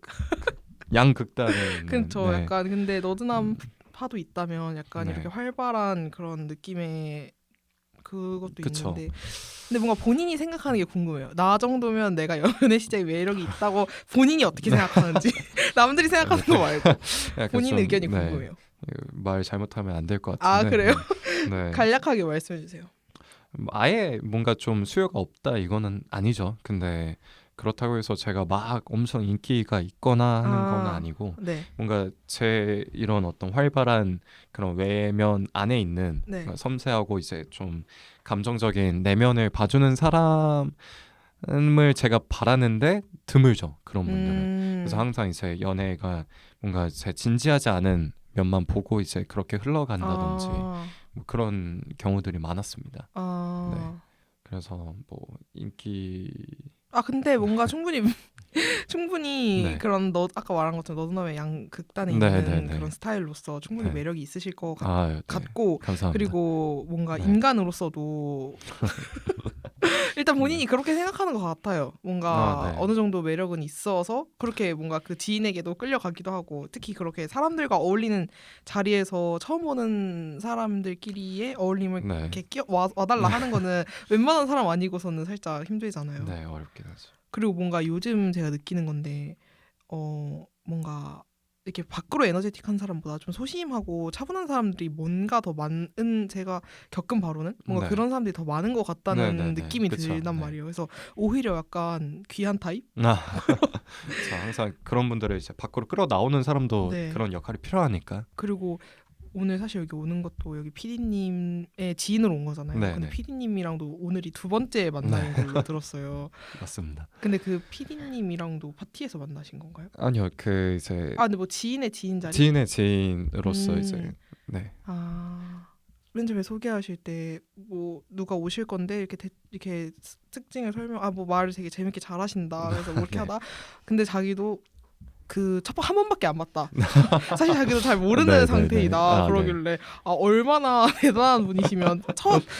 양극단에 있는. 그렇죠. 네. 약간 근데 너드남 파도 있다면 약간 네. 이렇게 활발한 그런 느낌의 그것도 그쵸. 있는데 근데 뭔가 본인이 생각하는 게 궁금해요. 나 정도면 내가 연애 시장에 매력이 있다고 본인이 어떻게 생각하는지 남들이 생각하는 거 말고 약간 본인 좀, 의견이 네, 궁금해요. 말 잘못하면 안 될 것 아 같은데. 그래요? 네. 간략하게 말씀해 주세요. 아예 뭔가 좀 수요가 없다 이거는 아니죠. 근데 그렇다고 해서 제가 막 엄청 인기가 있거나 하는 건 아니고 네. 뭔가 제 이런 어떤 활발한 그런 외면 안에 있는 네. 섬세하고 이제 좀 감정적인 내면을 봐주는 사람을 제가 바라는데 드물죠. 그런 분들은. 그래서 항상 이제 연애가 뭔가 제 진지하지 않은 면만 보고 이제 그렇게 흘러간다든지 뭐 그런 경우들이 많았습니다. 네. 그래서 뭐 인기 근데 뭔가 충분히 네. 그런 너 아까 말한 것처럼 너드남의 양극단에 네, 있는 네, 네. 그런 스타일로서 충분히 네. 매력이 있으실 것 네. 같고 감사합니다. 그리고 뭔가 네. 인간으로서도 일단 본인이 그렇게 생각하는 것 같아요. 뭔가 네. 어느 정도 매력은 있어서 그렇게 뭔가 그 지인에게도 끌려가기도 하고 특히 그렇게 사람들과 어울리는 자리에서 처음 보는 사람들끼리의 어울림을 네. 이렇게 와달라 하는 거는 웬만한 사람 아니고서는 살짝 힘들잖아요. 네, 어렵긴 하죠. 그리고 뭔가 요즘 제가 느끼는 건데 뭔가 이렇게 밖으로 에너제틱한 사람보다 좀 소심하고 차분한 사람들이 뭔가 더 많은 제가 겪은 바로는 뭔가 네. 그런 사람들이 더 많은 것 같다는 네, 네, 네. 느낌이 그쵸. 들단 네. 말이에요. 그래서 오히려 약간 귀한 타입? 그래서 항상 그런 분들을 이제 밖으로 끌어 나오는 사람도 네. 그런 역할이 필요하니까. 그리고 오늘 사실 여기 오는 것도 여기 PD님의 지인으로 온 거잖아요. 네, 근데 네. PD님이랑도 오늘이 두 번째 만남인 걸로 들었어요. 맞습니다. 근데 그 PD님이랑도 파티에서 만나신 건가요? 아니요, 그 이제 근데 뭐 지인의 지인 자리? 지인의 지인으로서 이제 네. 맨 처음에 소개하실 때 뭐 누가 오실 건데 이렇게 특징을 설명 뭐 말을 되게 재밌게 잘하신다 그래서 뭐 이렇게 네. 하다 근데 자기도 그 첫 번 한 번밖에 안 봤다 사실 자기도 잘 모르는 네, 네, 상태이다 네. 그러길래 얼마나 대단한 분이시면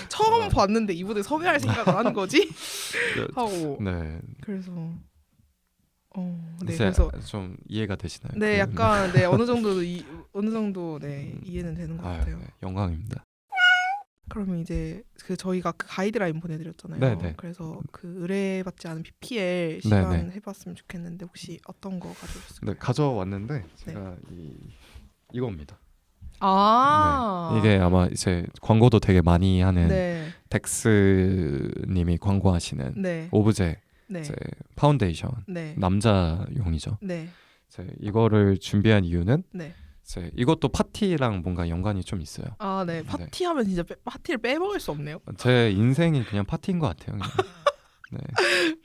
처음 봤는데 이분을 섭외할 생각을 하는 거지 하고 네. 그래서 네 이제 그래서 좀 이해가 되시나요? 네 그- 약간 네 어느 정도 이해는 되는 것 같아요. 네, 영광입니다. 그러면 이제 저희가 그 가이드라인 보내드렸잖아요. 네네. 그래서 그 의뢰받지 않은 PPL 시간 네네. 해봤으면 좋겠는데 혹시 어떤 거 가져오셨을까요? 네, 가져왔는데 제가 이겁니다. 아 네, 이게 아마 이제 광고도 되게 많이 하는 네. 덱스님이 광고하시는 네. 오브제 네. 이제 파운데이션 네. 남자용이죠. 네. 이제 이거를 준비한 이유는 네. 이제 이것도 파티랑 뭔가 연관이 좀 있어요. 네. 파티하면 진짜 파티를 빼먹을 수 없네요. 제 인생이 그냥 파티인 것 같아요. 그냥. 네.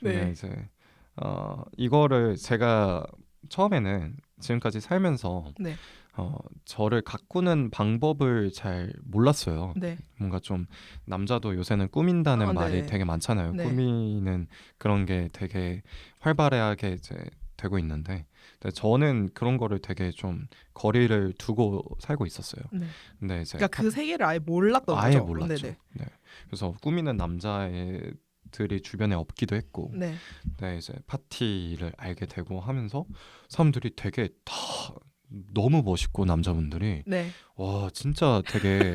네. 그냥 이제 이거를 제가 처음에는 지금까지 살면서 네. 저를 가꾸는 방법을 잘 몰랐어요. 네. 뭔가 좀 남자도 요새는 꾸민다는 말이 네. 되게 많잖아요. 네. 꾸미는 그런 게 되게 활발하게 이제 되고 있는데 근데 저는 그런 거를 되게 좀 거리를 두고 살고 있었어요. 네. 근데 이제 그러니까 그 세계를 아예 몰랐던 아예 거죠. 몰랐죠. 네네. 네. 그래서 꾸미는 남자애들이 주변에 없기도 했고 네. 네, 이제 파티를 알게 되고 하면서 사람들이 되게 다 너무 멋있고 남자분들이 네. 와 진짜 되게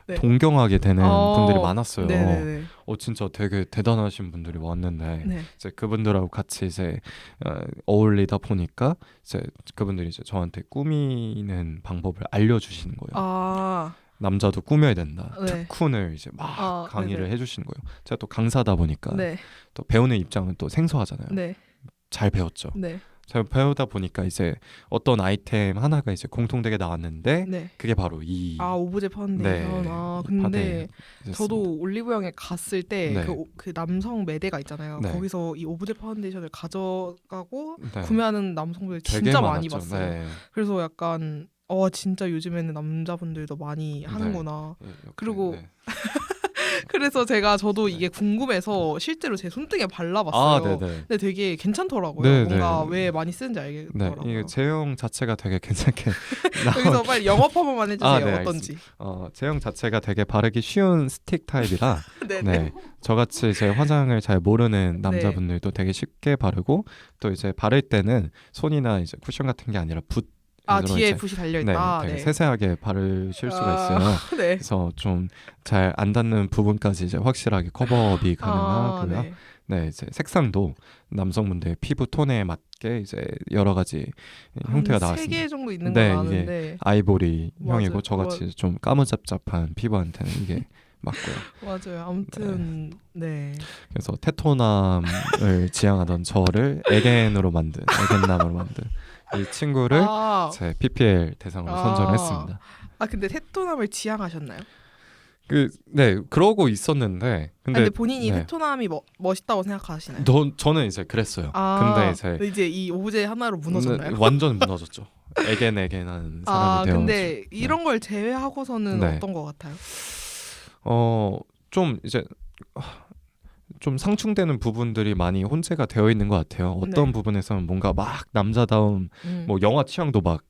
네. 동경하게 되는 분들이 많았어요. 네네네. 진짜 되게 대단하신 분들이 왔는데 네. 이제 그분들하고 같이 이제 어울리다 보니까 이제 그분들이 이제 저한테 꾸미는 방법을 알려주시는 거예요. 남자도 꾸며야 된다. 네. 특훈을 이제 막 강의를 네네. 해주시는 거예요. 제가 또 강사다 보니까 네. 또 배우는 입장은 또 생소하잖아요. 네. 잘 배웠죠. 네. 잘 배우다 보니까 이제 어떤 아이템 하나가 이제 공통되게 나왔는데 네. 그게 바로 이 오브제 파운데이션. 네, 근데 파데였습니다. 저도 올리브영에 갔을 때 네. 그 남성 매대가 있잖아요. 네. 거기서 이 오브제 파운데이션을 가져가고 네. 구매하는 남성들 되게 진짜 많이 많았죠. 봤어요. 네. 그래서 약간 진짜 요즘에는 남자분들도 많이 하는구나. 네, 그리고 네. 그래서 저도 이게 궁금해서 실제로 제 손등에 발라봤어요. 네네. 근데 되게 괜찮더라고요. 네, 뭔가 네. 왜 많이 쓰는지 네, 알겠더라고요. 이게 제형 자체가 되게 괜찮게 여기서 빨리 영업 한 번만 해주세요. 네, 어떤지. 제형 자체가 되게 바르기 쉬운 스틱 타입이라 네네. 네, 저같이 이제 화장을 잘 모르는 남자분들도 되게 쉽게 바르고 또 이제 바를 때는 손이나 이제 쿠션 같은 게 아니라 붓 뒤에 이제 붓이 달려있다. 되게 세세하게 바르실 수가 있어요. 네. 그래서 좀 잘 안 닿는 부분까지 이제 확실하게 커버업이 가능하고요. 네. 네, 이제 색상도 남성분들 피부 톤에 맞게 이제 여러 가지 형태가 나왔습니다. 3개 정도 있는 네, 건 아는데 아이보리 맞아요. 형이고 저같이 좀 까무잡잡한 피부한테는 이게 맞고요. 맞아요. 아무튼 네. 그래서 테토남을 지향하던 저를 에겐으로 만든 에겐남으로 만든 이 친구를 제 PPL 대상으로 선정을 했습니다. 근데 테토남을 지향하셨나요? 그러고 있었는데 근데 본인이 테토남이 멋있다고 생각하시나요? 저는 이제 그랬어요. 근데 이제 이 오브제 하나로 무너졌나요? 완전 무너졌죠. 에겐하는 사람이 되어가지고. 근데 이런 걸 제외하고서는 어떤 것 같아요? 좀 이제 좀 상충되는 부분들이 많이 혼재가 되어 있는 것 같아요. 어떤 부분에서는 뭔가 막 남자다움, 뭐 영화 취향도 막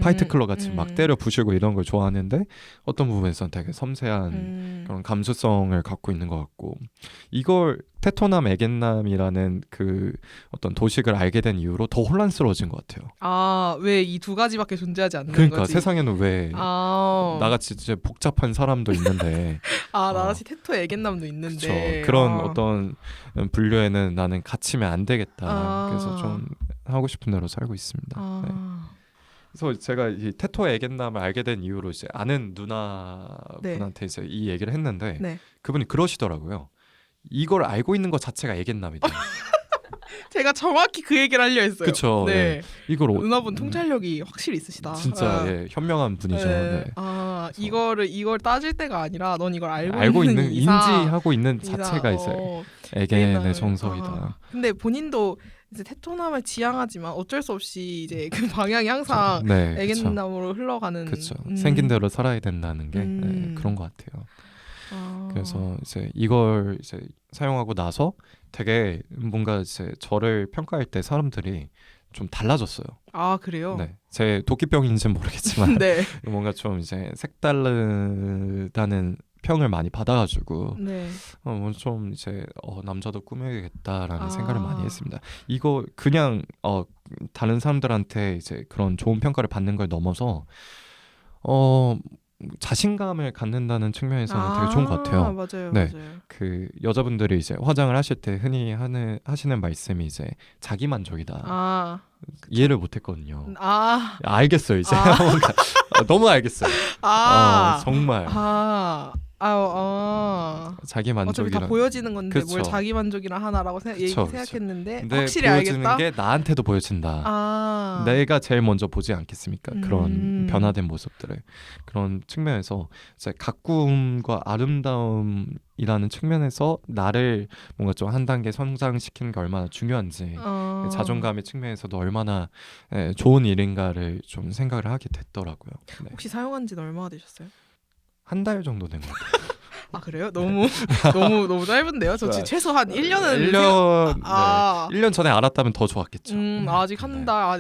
파이트 클럽 같이 막 때려 부시고 이런 걸 좋아하는데 어떤 부분에서는 되게 섬세한 그런 감수성을 갖고 있는 것 같고, 이걸 테토남 에겐남이라는 그 어떤 도식을 알게 된 이후로 더 혼란스러워진 것 같아요. 왜 이 두 가지밖에 존재하지 않는 그러니까 거지? 세상에는 왜 나같이 이제 복잡한 사람도 있는데 나같이 테토 에겐남도 있는데 그런 어떤 분류에는 나는 갇히면 안 되겠다. 그래서 좀 하고 싶은 대로 살고 있습니다. 네. 그래서 제가 이 테토 에겐남을 알게 된 이후로 이제 아는 누나분한테 이제 이 얘기를 했는데 그분이 그러시더라고요. 이걸 알고 있는 것 자체가 에겐남이다. 제가 정확히 그 얘기를 하려 했어요. 그렇죠. 네. 이걸 누나분 통찰력이 확실히 있으시다. 진짜 현명한 분이죠. 네. 이걸 따질 때가 아니라 넌 이걸 알고 있는 인지하고 있는 이사, 자체가 이제 에겐의 정석이다. 근데 본인도 이제 테토남을 지향하지만 어쩔 수 없이 이제 그 방향이 항상 에겐남으로 흘러가는. 그렇죠. 생긴 대로 살아야 된다는 게 그런 것 같아요. 그래서 이제 이걸 이제 사용하고 나서 되게 뭔가 이제 저를 평가할 때 사람들이 좀 달라졌어요. 그래요? 네, 제 도끼병인지는 모르겠지만 뭔가 좀 이제 색다르다는 평을 많이 받아가지고 좀 이제 남자도 꾸며야겠다라는 생각을 많이 했습니다. 이거 그냥 다른 사람들한테 이제 그런 좋은 평가를 받는 걸 넘어서 자신감을 갖는다는 측면에서는 되게 좋은 것 같아요. 맞아요. 네, 맞아요. 그 여자분들이 이제 화장을 하실 때 흔히 하시는 말씀이 이제 자기 만족이다. 이해를 못했거든요. 알겠어요 이제. 너무 알겠어요. 정말. 자기 만족이랑 어차피 다 보여지는 건데 그쵸. 뭘 자기 만족이라 하나라고 생각했는데 확실히 보여지는 알겠다. 게 나한테도 보여진다. 내가 제일 먼저 보지 않겠습니까? 그런 변화된 모습들을. 그런 측면에서 이제 가꾸움과 아름다움이라는 측면에서 나를 뭔가 좀 한 단계 성장시키는 게 얼마나 중요한지, 자존감의 측면에서도 얼마나 좋은 일인가를 좀 생각을 하게 됐더라고요. 네. 혹시 사용한 지는 얼마나 되셨어요? 한 달 정도 된 것 같아요. 그래요? 너무 짧은데요? 저 지금 최소 한 1년은 1년 전에 알았다면 더 좋았겠죠. 아직 한 달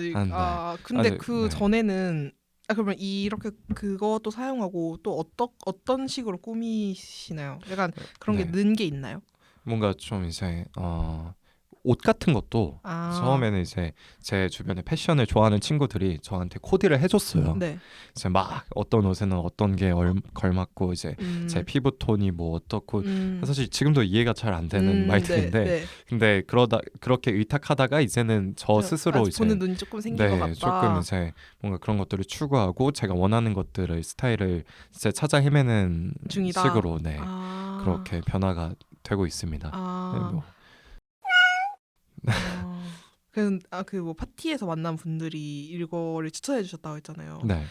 근데 아직, 전에는 그러면 이렇게 그것도 사용하고 또 어떤 식으로 꾸미시나요? 약간 그런 게 는 게 있나요? 뭔가 좀 이제 옷 같은 것도 처음에는 이제 제 주변에 패션을 좋아하는 친구들이 저한테 코디를 해줬어요. 이제 막 어떤 옷에는 어떤 게 걸맞고 이제 제 피부 톤이 뭐 어떻고 사실 지금도 이해가 잘 안 되는 말들인데 근데 그렇게 의탁하다가 이제는 저 스스로 이제 보는 눈이 조금 생긴 것 같다. 조금 이제 뭔가 그런 것들을 추구하고 제가 원하는 것들을 스타일을 이제 찾아 헤매는 중이다. 식으로 그렇게 변화가 되고 있습니다. 뭐 파티에서 만난 분들이 이거를 추천해 주셨다고 했잖아요. 네.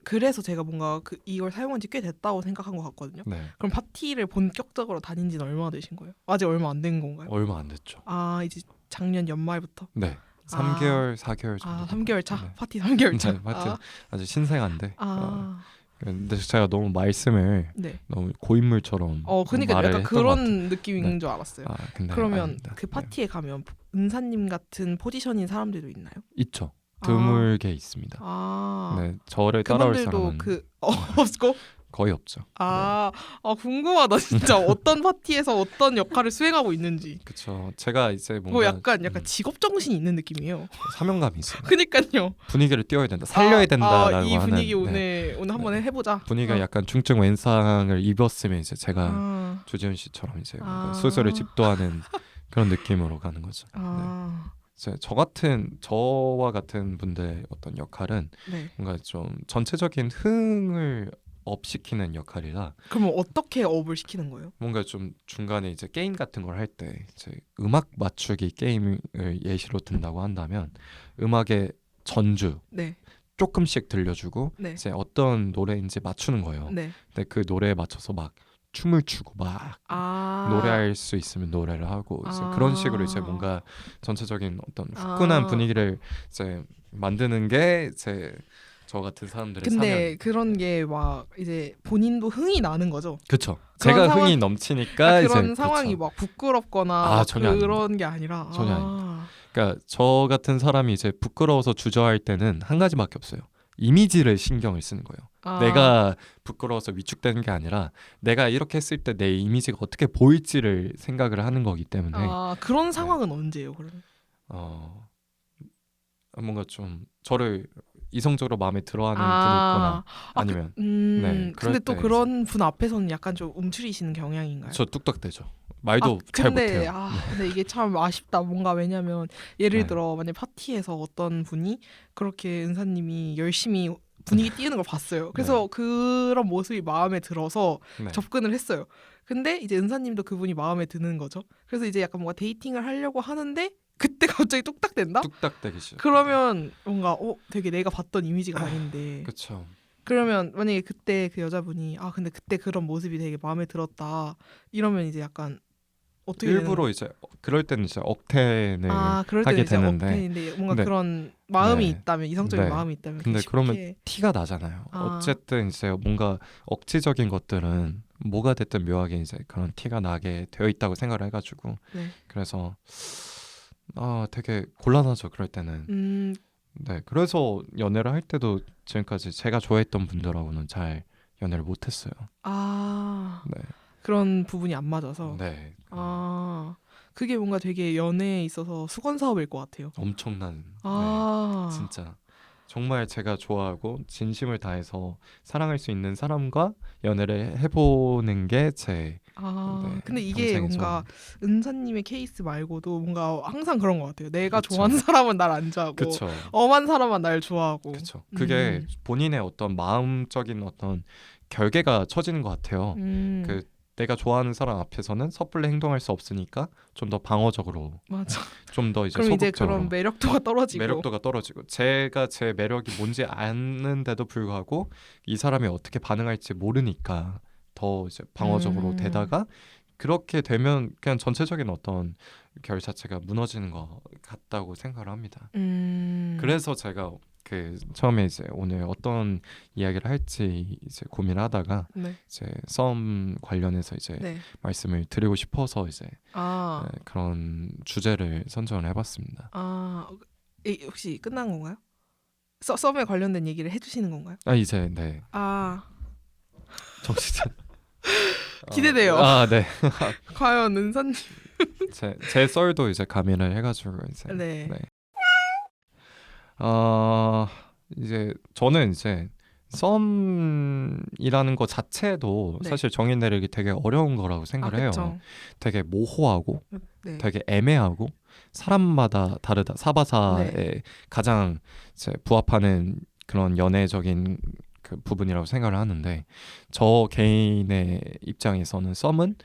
그래서 제가 뭔가 이걸 사용한 지 꽤 됐다고 생각한 것 같거든요. 그럼 파티를 본격적으로 다닌 지는 얼마나 되신 거예요? 아직 얼마 안 된 건가요? 얼마 안 됐죠. 이제 작년 연말부터? 네. 3개월, 4개월 정도. 3개월 차? 파티 3개월 차? 파티 아주 신생한데 근데 제가 너무 말씀을 네. 너무 고인물처럼 그러니까 말을 약간 했던 것 같아요. 그런 느낌인 네. 줄 알았어요. 근데 그러면 아닙니다. 그 네. 파티에 가면 은사님 같은 포지션인 사람들도 있나요? 있죠. 드물게 있습니다. 아, 네, 저를 따라올 그분들도 사람은 없고? 거의 없죠. 궁금하다 진짜 어떤 파티에서 어떤 역할을 수행하고 있는지. 그렇죠. 제가 이제 뭐 뭔가 약간 직업 정신이 있는 느낌이에요. 사명감이 있어요. 그니까요. 분위기를 띄워야 된다, 살려야 된다라고 이 분위기 하는 오늘 한번 해보자. 분위기가 약간 중증 왼상을 입었으면 이제 제가 조지현 씨처럼 이제 뭔가 수술을 집도하는 그런 느낌으로 가는 거죠. 네. 저와 같은 분들의 어떤 역할은 네. 뭔가 좀 전체적인 흥을 업시키는 역할이라. 그러면 어떻게 업을 시키는 거예요? 뭔가 좀 중간에 이제 게임 같은 걸 할 때 이제 음악 맞추기 게임을 예시로 든다고 한다면 음악의 전주 네. 조금씩 들려주고 네. 이제 어떤 노래인지 맞추는 거예요. 네. 근데 그 노래에 맞춰서 막 춤을 추고 막 노래할 수 있으면 노래를 하고 이제 그런 식으로 이제 뭔가 전체적인 어떤 후끈한 분위기를 이제 만드는 게 이제 저 같은 사람들의 근데 사명. 그런 게 막 이제 본인도 흥이 나는 거죠. 그렇죠. 제가 흥이 넘치니까 그런 이제 상황이 그렇죠. 막 부끄럽거나 전혀 그런 아닙니다. 게 아니라 전혀 아닙니다. 그러니까 저 같은 사람이 이제 부끄러워서 주저할 때는 한 가지밖에 없어요. 이미지를 신경을 쓰는 거예요. 내가 부끄러워서 위축되는 게 아니라 내가 이렇게 했을 때 내 이미지가 어떻게 보일지를 생각을 하는 거기 때문에. 그런 상황은 언제예요, 그러면? 뭔가 좀 저를 이성적으로 마음에 들어하는 분이 있거나 아니면 네, 근데 또 그런 분 앞에서는 약간 좀 움츠리시는 경향인가요? 저 뚝딱대죠. 말도 잘 못해요. 근데 이게 참 아쉽다. 뭔가 왜냐면 예를 들어 만약 파티에서 어떤 분이 그렇게 은사님이 열심히 분위기 띄우는 걸 봤어요. 그래서 그런 모습이 마음에 들어서 접근을 했어요. 근데 이제 은사님도 그분이 마음에 드는 거죠. 그래서 이제 약간 뭔가 데이팅을 하려고 하는데 그때 갑자기 뚝딱된다? 뚝딱대기 시작. 그러면 뭔가 되게 내가 봤던 이미지가 아닌데. 그렇죠. 그러면 만약에 그때 그 여자분이 근데 그때 그런 모습이 되게 마음에 들었다 이러면 이제 약간 어떻게 일부러 이제 그럴 때는 이제 억텐을 그럴 하게 때는 이제 되는데 억텐인데 뭔가 그런 마음이 있다면 이성적인 마음이 있다면 근데 쉽게... 그러면 티가 나잖아요. 어쨌든 이제 뭔가 억지적인 것들은 뭐가 됐든 묘하게 이제 그런 티가 나게 되어 있다고 생각을 해가지고 그래서 되게 곤란하죠. 그럴 때는. 네, 그래서 연애를 할 때도 지금까지 제가 좋아했던 분들하고는 잘 연애를 못했어요. 네. 그런 부분이 안 맞아서. 네. 그게 뭔가 되게 연애에 있어서 수건 사업일 것 같아요. 엄청난. 진짜 정말 제가 좋아하고 진심을 다해서 사랑할 수 있는 사람과 연애를 해보는 게 제. 근데 이게 뭔가 은사님의 케이스 말고도 뭔가 항상 그런 것 같아요. 내가 좋아하는 사람은 날 안 좋아하고 엄한 사람은 날 좋아하고. 그쵸. 그게 본인의 어떤 마음적인 어떤 결계가 처지는 것 같아요. 그 내가 좋아하는 사람 앞에서는 섣불리 행동할 수 없으니까 좀 더 방어적으로, 좀 더 이제 그럼 소극적으로. 이제 그런 매력도가 떨어지고. 제가 제 매력이 뭔지 아는데도 불구하고 이 사람이 어떻게 반응할지 모르니까 더 이제 방어적으로 되다가 그렇게 되면 그냥 전체적인 어떤 결 자체가 무너지는 것 같다고 생각을 합니다. 그래서 제가 그 처음에 이제 오늘 어떤 이야기를 할지 이제 고민하다가 이제 썸 관련해서 이제 말씀을 드리고 싶어서 이제 그런 주제를 선정을 해봤습니다. 혹시 끝난 건가요? 썸에 관련된 얘기를 해주시는 건가요? 이제 정신 기대돼요. 네. 과연 은사님 제 썰도 이제 가미를 해가지고 이제 이제 저는 이제 썸이라는 것 자체도 사실 정의 내리기 되게 어려운 거라고 생각을 해요. 되게 모호하고 되게 애매하고 사람마다 다르다. 사바사에 가장 이제 부합하는 그런 연애적인 그 부분이라고 생각을 하는데 저 개인의 입장에서는 썸은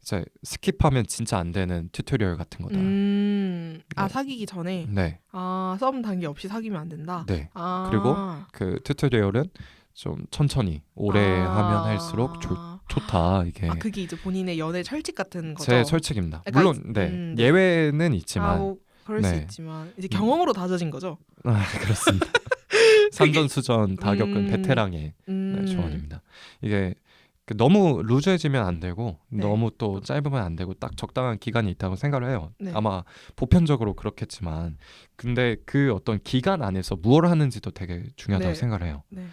이제 스킵하면 진짜 안 되는 튜토리얼 같은 거다. 사귀기 전에. 썸 단계 없이 사귀면 안 된다. 그리고 그 튜토리얼은 좀 천천히 오래 하면 할수록 좋다. 이게 그게 이제 본인의 연애 철칙 같은 거죠. 제 철칙입니다. 물론 예외는 있지만 그럴 수 있지만 이제 경험으로 다져진 거죠. 그렇습니다. 산전수전 다 겪은 베테랑의 조언입니다. 이게 너무 루즈해지면 안 되고 네. 너무 또 짧으면 안 되고 딱 적당한 기간이 있다고 생각을 해요. 네. 아마 보편적으로 그렇겠지만 근데 그 어떤 기간 안에서 무엇을 하는지도 되게 중요하다고 네. 생각을 해요. 네.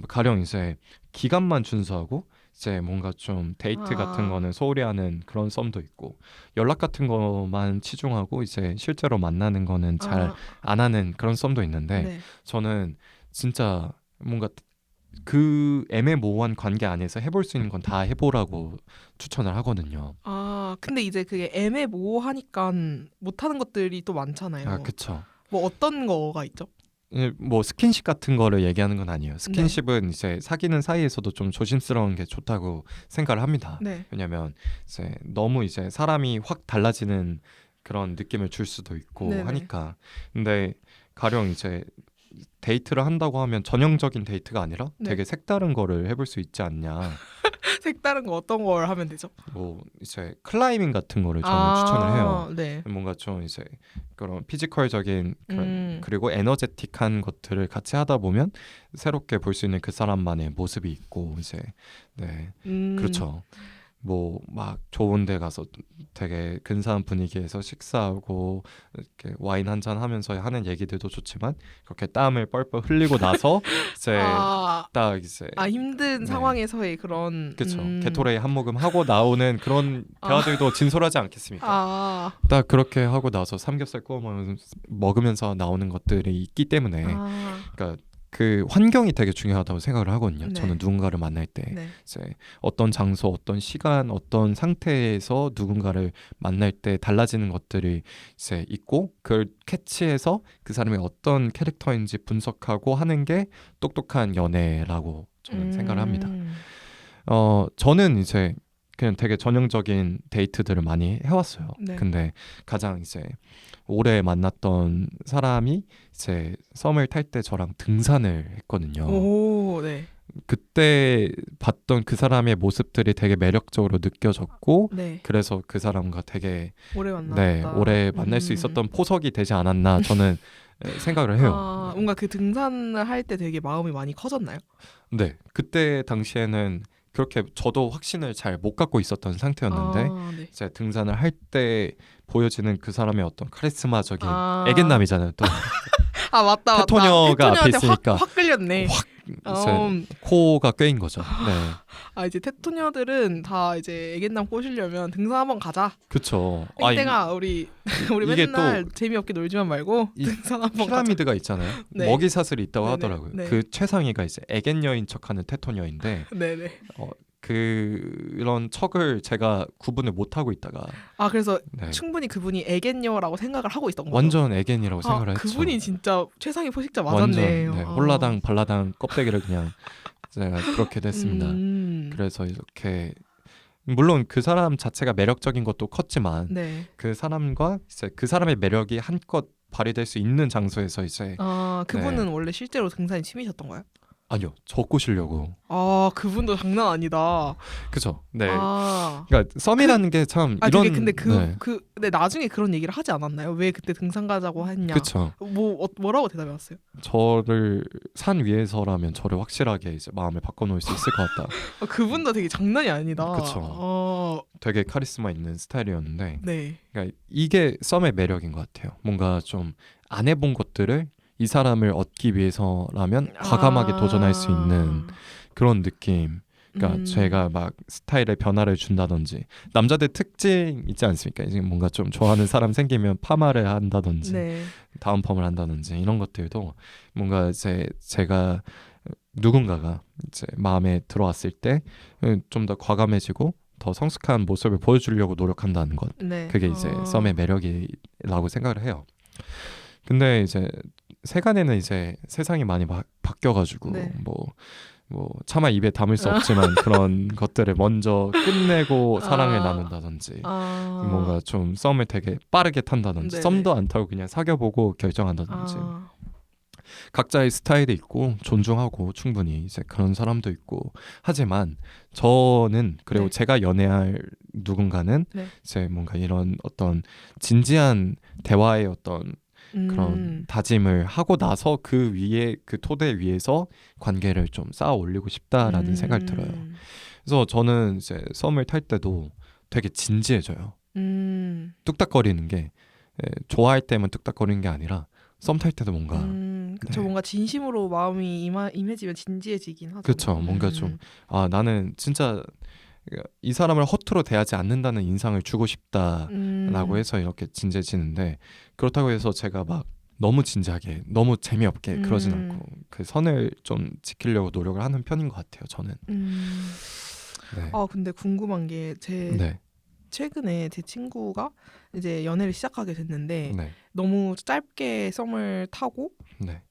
가령 이제 기간만 준수하고 이제 뭔가 좀 데이트 같은 거는 소홀히 하는 그런 썸도 있고 연락 같은 것만 치중하고 이제 실제로 만나는 거는 잘 안 하는 그런 썸도 있는데 네. 저는 진짜 뭔가 그 애매모호한 관계 안에서 해볼 수 있는 건 다 해보라고 추천을 하거든요. 근데 이제 그게 애매모호하니까 못하는 것들이 또 많잖아요. 그쵸. 뭐 어떤 거가 있죠? 뭐 스킨십 같은 거를 얘기하는 건 아니에요. 스킨십은 이제 사귀는 사이에서도 좀 조심스러운 게 좋다고 생각을 합니다. 네. 왜냐면 이제 너무 이제 사람이 확 달라지는 그런 느낌을 줄 수도 있고 네네. 하니까. 근데 가령 이제 데이트를 한다고 하면 전형적인 데이트가 아니라 네. 되게 색다른 거를 해볼 수 있지 않냐. 색다른 거 어떤 걸 하면 되죠? 뭐 이제 클라이밍 같은 거를 저는 추천을 해요. 네. 뭔가 좀 이제 그런 피지컬적인 그런 그리고 에너제틱한 것들을 같이 하다 보면 새롭게 볼 수 있는 그 사람만의 모습이 있고 이제 네 그렇죠. 뭐 막 좋은 데 가서 되게 근사한 분위기에서 식사하고 이렇게 와인 한잔 하면서 하는 얘기들도 좋지만 그렇게 땀을 뻘뻘 흘리고 나서 이제 딱 이제 힘든 네. 상황에서의 그런 그렇죠. 게토레이 한 모금 하고 나오는 그런 대화들도 진솔하지 않겠습니까? 딱 그렇게 하고 나서 삼겹살 구워 먹으면서 나오는 것들이 있기 때문에 그러니까 그 환경이 되게 중요하다고 생각을 하거든요. 네. 저는 누군가를 만날 때 네. 이제 어떤 장소, 어떤 시간, 어떤 상태에서 누군가를 만날 때 달라지는 것들이 이제 있고 그걸 캐치해서 그 사람이 어떤 캐릭터인지 분석하고 하는 게 똑똑한 연애라고 저는 생각을 합니다. 저는 이제 그냥 되게 전형적인 데이트들을 많이 해왔어요. 네. 근데 가장 이제 올해 만났던 사람이 이제 썸을 탈 때 저랑 등산을 했거든요. 오, 네. 그때 봤던 그 사람의 모습들이 되게 매력적으로 느껴졌고 네. 그래서 그 사람과 되게 오래 만났다. 오래 만날 수 있었던 포석이 되지 않았나 저는 생각을 해요. 뭔가 그 등산을 할 때 되게 마음이 많이 커졌나요? 네, 그때 당시에는 그렇게 저도 확신을 잘 못 갖고 있었던 상태였는데 네. 이제 등산을 할 때 보여지는 그 사람의 어떤 카리스마적인 애견남이잖아요. 또 맞다. 테토녀가 앞에 있으니까 확 끌렸네. 확 코가 꿰인 거죠. 네. 이제 테토녀들은 다 이제 애견남 꼬시려면 등산 한번 가자. 그렇죠. 땡땡아 우리 이게 맨날 재미없게 놀지만 말고 등산 한번 피라미드가 있잖아요. 네. 먹이사슬이 있다고 네네. 하더라고요. 네. 그 최상위가 이제 애견녀인 척하는 테토녀인데 네네. 그런 척을 제가 구분을 못 하고 있다가 그래서 네. 충분히 그분이 애견녀라고 생각을 하고 있던 거죠. 완전 애견이라고 생각을 했죠. 그분이 진짜 최상위 포식자 맞았네. 완전 네. 홀라당 발라당 껍데기를 그냥 제가 그렇게 됐습니다. 그래서 이렇게 물론 그 사람 자체가 매력적인 것도 컸지만 네. 그 사람과 이제 그 사람의 매력이 한껏 발휘될 수 있는 장소에서 이제 그분은 원래 실제로 등산이 취미셨던 거예요? 아니요, 저 꼬시려고. 그분도 장난 아니다. 그죠. 네. 그러니까 썸이라는 게 참 이런. 근데 근데 나중에 그런 얘기를 하지 않았나요? 왜 그때 등산 가자고 했냐? 그쵸. 뭐라고 대답해왔어요? 저를 산 위에서라면 저를 확실하게 이제 마음을 바꿔놓을 수 있을 것 같다. 그분도 되게 장난이 아니다. 그쵸. 되게 카리스마 있는 스타일이었는데. 네. 그러니까 이게 썸의 매력인 것 같아요. 뭔가 좀 안 해본 것들을 이 사람을 얻기 위해서라면 과감하게 도전할 수 있는 그런 느낌. 그러니까 제가 막 스타일의 변화를 준다든지 남자들 특징 있지 않습니까? 이제 뭔가 좀 좋아하는 사람 생기면 파마를 한다든지 네. 다운펌을 한다든지 이런 것들도 뭔가 이제 제가 누군가가 이제 마음에 들어왔을 때 좀 더 과감해지고 더 성숙한 모습을 보여주려고 노력한다는 것. 네. 그게 이제 썸의 매력이라고 생각을 해요. 근데 이제 세간에는 이제 세상이 많이 바뀌어가지고 네. 뭐 차마 입에 담을 수 없지만 그런 것들을 먼저 끝내고 사랑을 나눈다든지 뭔가 좀 썸을 되게 빠르게 탄다든지 네네. 썸도 안 타고 그냥 사귀어보고 결정한다든지 각자의 스타일이 있고 존중하고 충분히 이제 그런 사람도 있고 하지만 저는 그리고 네. 제가 연애할 누군가는 네. 이제 뭔가 이런 어떤 진지한 대화의 어떤 그런 다짐을 하고 나서 그 위에 그 토대 위에서 관계를 좀 쌓아 올리고 싶다라는 생각이 들어요. 그래서 저는 이제 썸을 탈 때도 되게 진지해져요. 뚝딱거리는 게 좋아할 때만 뚝딱거리는 게 아니라 썸 탈 때도 뭔가 그쵸. 네. 뭔가 진심으로 마음이 임해지면 진지해지긴 하죠. 그쵸. 뭔가 좀 나는 진짜 이 사람을 허투루 대하지 않는다는 인상을 주고 싶다라고 해서 이렇게 진지해지는데 그렇다고 해서 제가 막 너무 진지하게 너무 재미없게 그러진 않고 그 선을 좀 지키려고 노력을 하는 편인 것 같아요. 저는. 네. 근데 궁금한 게 네. 최근에 제 친구가 이제 연애를 시작하게 됐는데 네. 너무 짧게 썸을 타고 네.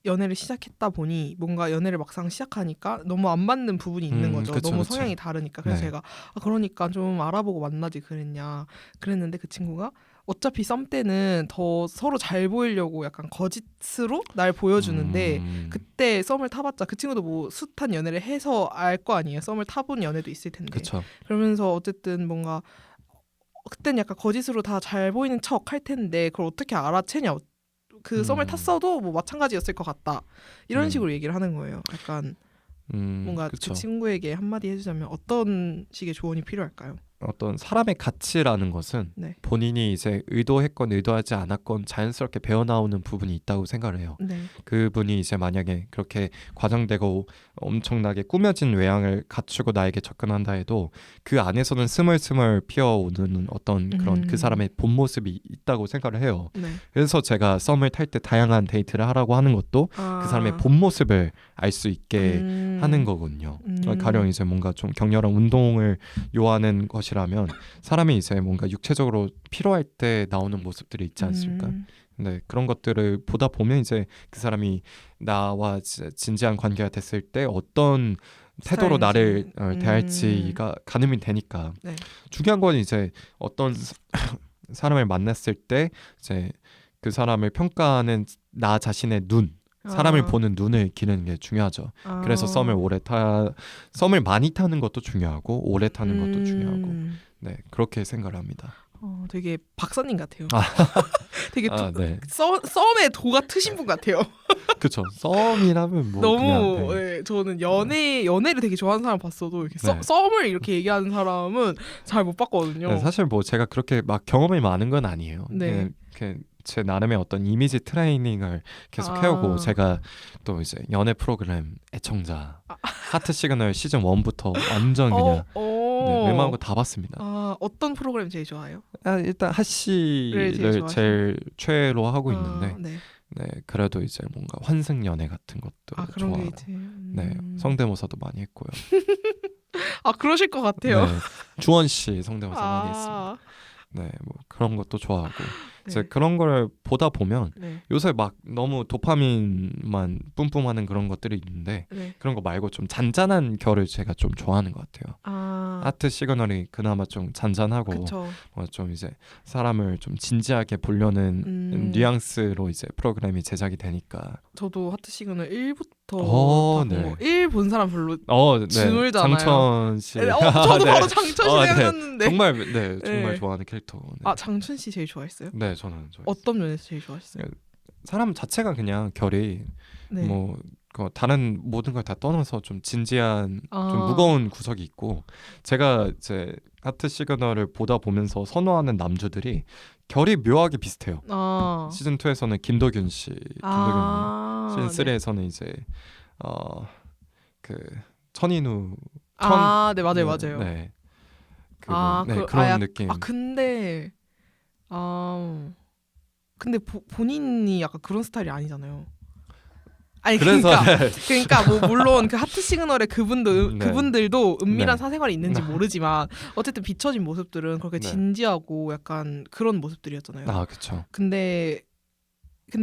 연애를 시작했다 보니 뭔가 연애를 막상 시작하니까 너무 안 맞는 부분이 있는 거죠. 그쵸, 너무 그쵸. 성향이 다르니까. 그래서 네. 제가 그러니까 좀 알아보고 만나지 그랬는데 그 친구가 어차피 썸 때는 더 서로 잘 보이려고 약간 거짓으로 날 보여주는데 그때 썸을 타봤자 그 친구도 뭐 숱한 연애를 해서 알 거 아니에요. 썸을 타본 연애도 있을 텐데. 그쵸. 그러면서 어쨌든 뭔가 그땐 약간 거짓으로 다 잘 보이는 척 할 텐데 그걸 어떻게 알아채냐. 그 썸을 탔어도 뭐 마찬가지였을 것 같다. 이런 식으로 얘기를 하는 거예요. 약간 뭔가 그쵸. 그 친구에게 한마디 해주자면 어떤 식의 조언이 필요할까요? 어떤 사람의 가치라는 것은 네. 본인이 이제 의도했건 의도하지 않았건 자연스럽게 배어나오는 부분이 있다고 생각을 해요. 네. 그분이 이제 만약에 그렇게 과장되고 엄청나게 꾸며진 외양을 갖추고 나에게 접근한다 해도 그 안에서는 스멀스멀 피어오는 어떤 그런 그 사람의 본 모습이 있다고 생각을 해요. 네. 그래서 제가 썸을 탈 때 다양한 데이트를 하라고 하는 것도 그 사람의 본 모습을 알 수 있게 하는 거거든요. 가령 이제 뭔가 좀 격렬한 운동을 요하는 것이라면 사람이 이제 뭔가 육체적으로 피로할 때 나오는 모습들이 있지 않습니까? 네, 그런 것들을 보다 보면 이제 그 사람이 나와 진지한 관계가 됐을 때 어떤 태도로 나를 대할지가 가늠이 되니까. 네. 중요한 건 이제 어떤 사람을 만났을 때 이제 그 사람을 평가하는 나 자신의 눈, 사람을 보는 눈을 기르는 게 중요하죠. 그래서 썸을 많이 타는 것도 중요하고 오래 타는 것도 중요하고, 네, 그렇게 생각을 합니다. 되게 박사님 같아요. 되게 네. 썸에 도가 트신 분 같아요. 그렇죠. 썸이라면 뭐 너무 그냥, 네. 네, 저는 연애를 되게 좋아하는 사람 봤어도 이렇게 썸을 이렇게 얘기하는 사람은 잘 못 봤거든요. 네, 사실 뭐 제가 그렇게 막 경험이 많은 건 아니에요. 네. 제 나름의 어떤 이미지 트레이닝을 계속 해오고 제가 또 이제 연애 프로그램 애청자 하트 시그널 시즌 1부터 완전 그냥 네, 웬만한 거 다 봤습니다. 어떤 프로그램 제일 좋아해요? 일단 하씨를 제일 최애로 하고 있는데 네. 네, 그래도 이제 뭔가 환승 연애 같은 것도 그런 좋아하고 게 있지. 네, 성대모사도 많이 했고요. 그러실 것 같아요. 네, 주원 씨 성대모사 많이 했습니다. 네, 뭐 그런 것도 좋아하고 이제 그런 걸 보다 보면 요새 막 너무 도파민만 뿜뿜하는 그런 것들이 있는데 그런 거 말고 좀 잔잔한 결을 제가 좀 좋아하는 것 같아요. 하트 시그널이 그나마 좀 잔잔하고 좀 이제 사람을 좀 진지하게 보려는 뉘앙스로 이제 프로그램이 제작이 되니까. 저도 하트 시그널 1부터 네. 1 본 사람 별로 네. 드물잖아요. 장천 씨. 저도 바로 장천 씨 생각났는데. 정말 좋아하는 캐릭터. 네. 장천 씨 제일 좋아했어요? 네, 저는 좋아했어요. 어떤 면에서 제일 좋아했어요? 사람 자체가 그냥 결이 뭐 다른 모든 걸 다 떠나서 좀 진지한 좀 무거운 구석이 있고 제가 이제 하트 시그널을 보다 보면서 선호하는 남주들이 결이 묘하게 비슷해요. 시즌 2에서는 김도균 씨, 김도균님. 시즌 3에서는 이제 그 천인우. 네, 맞아요. 네. 그런 느낌. 근데 본인이 약간 그런 스타일이 아니잖아요. 아니 그래서 그러니까 뭐 물론 그 하트 시그널의 그분들도 은밀한 사생활이 있는지 모르지만 어쨌든 비춰진 모습들은 그렇게 진지하고 약간 그런 모습들이었잖아요. 그렇죠. 근데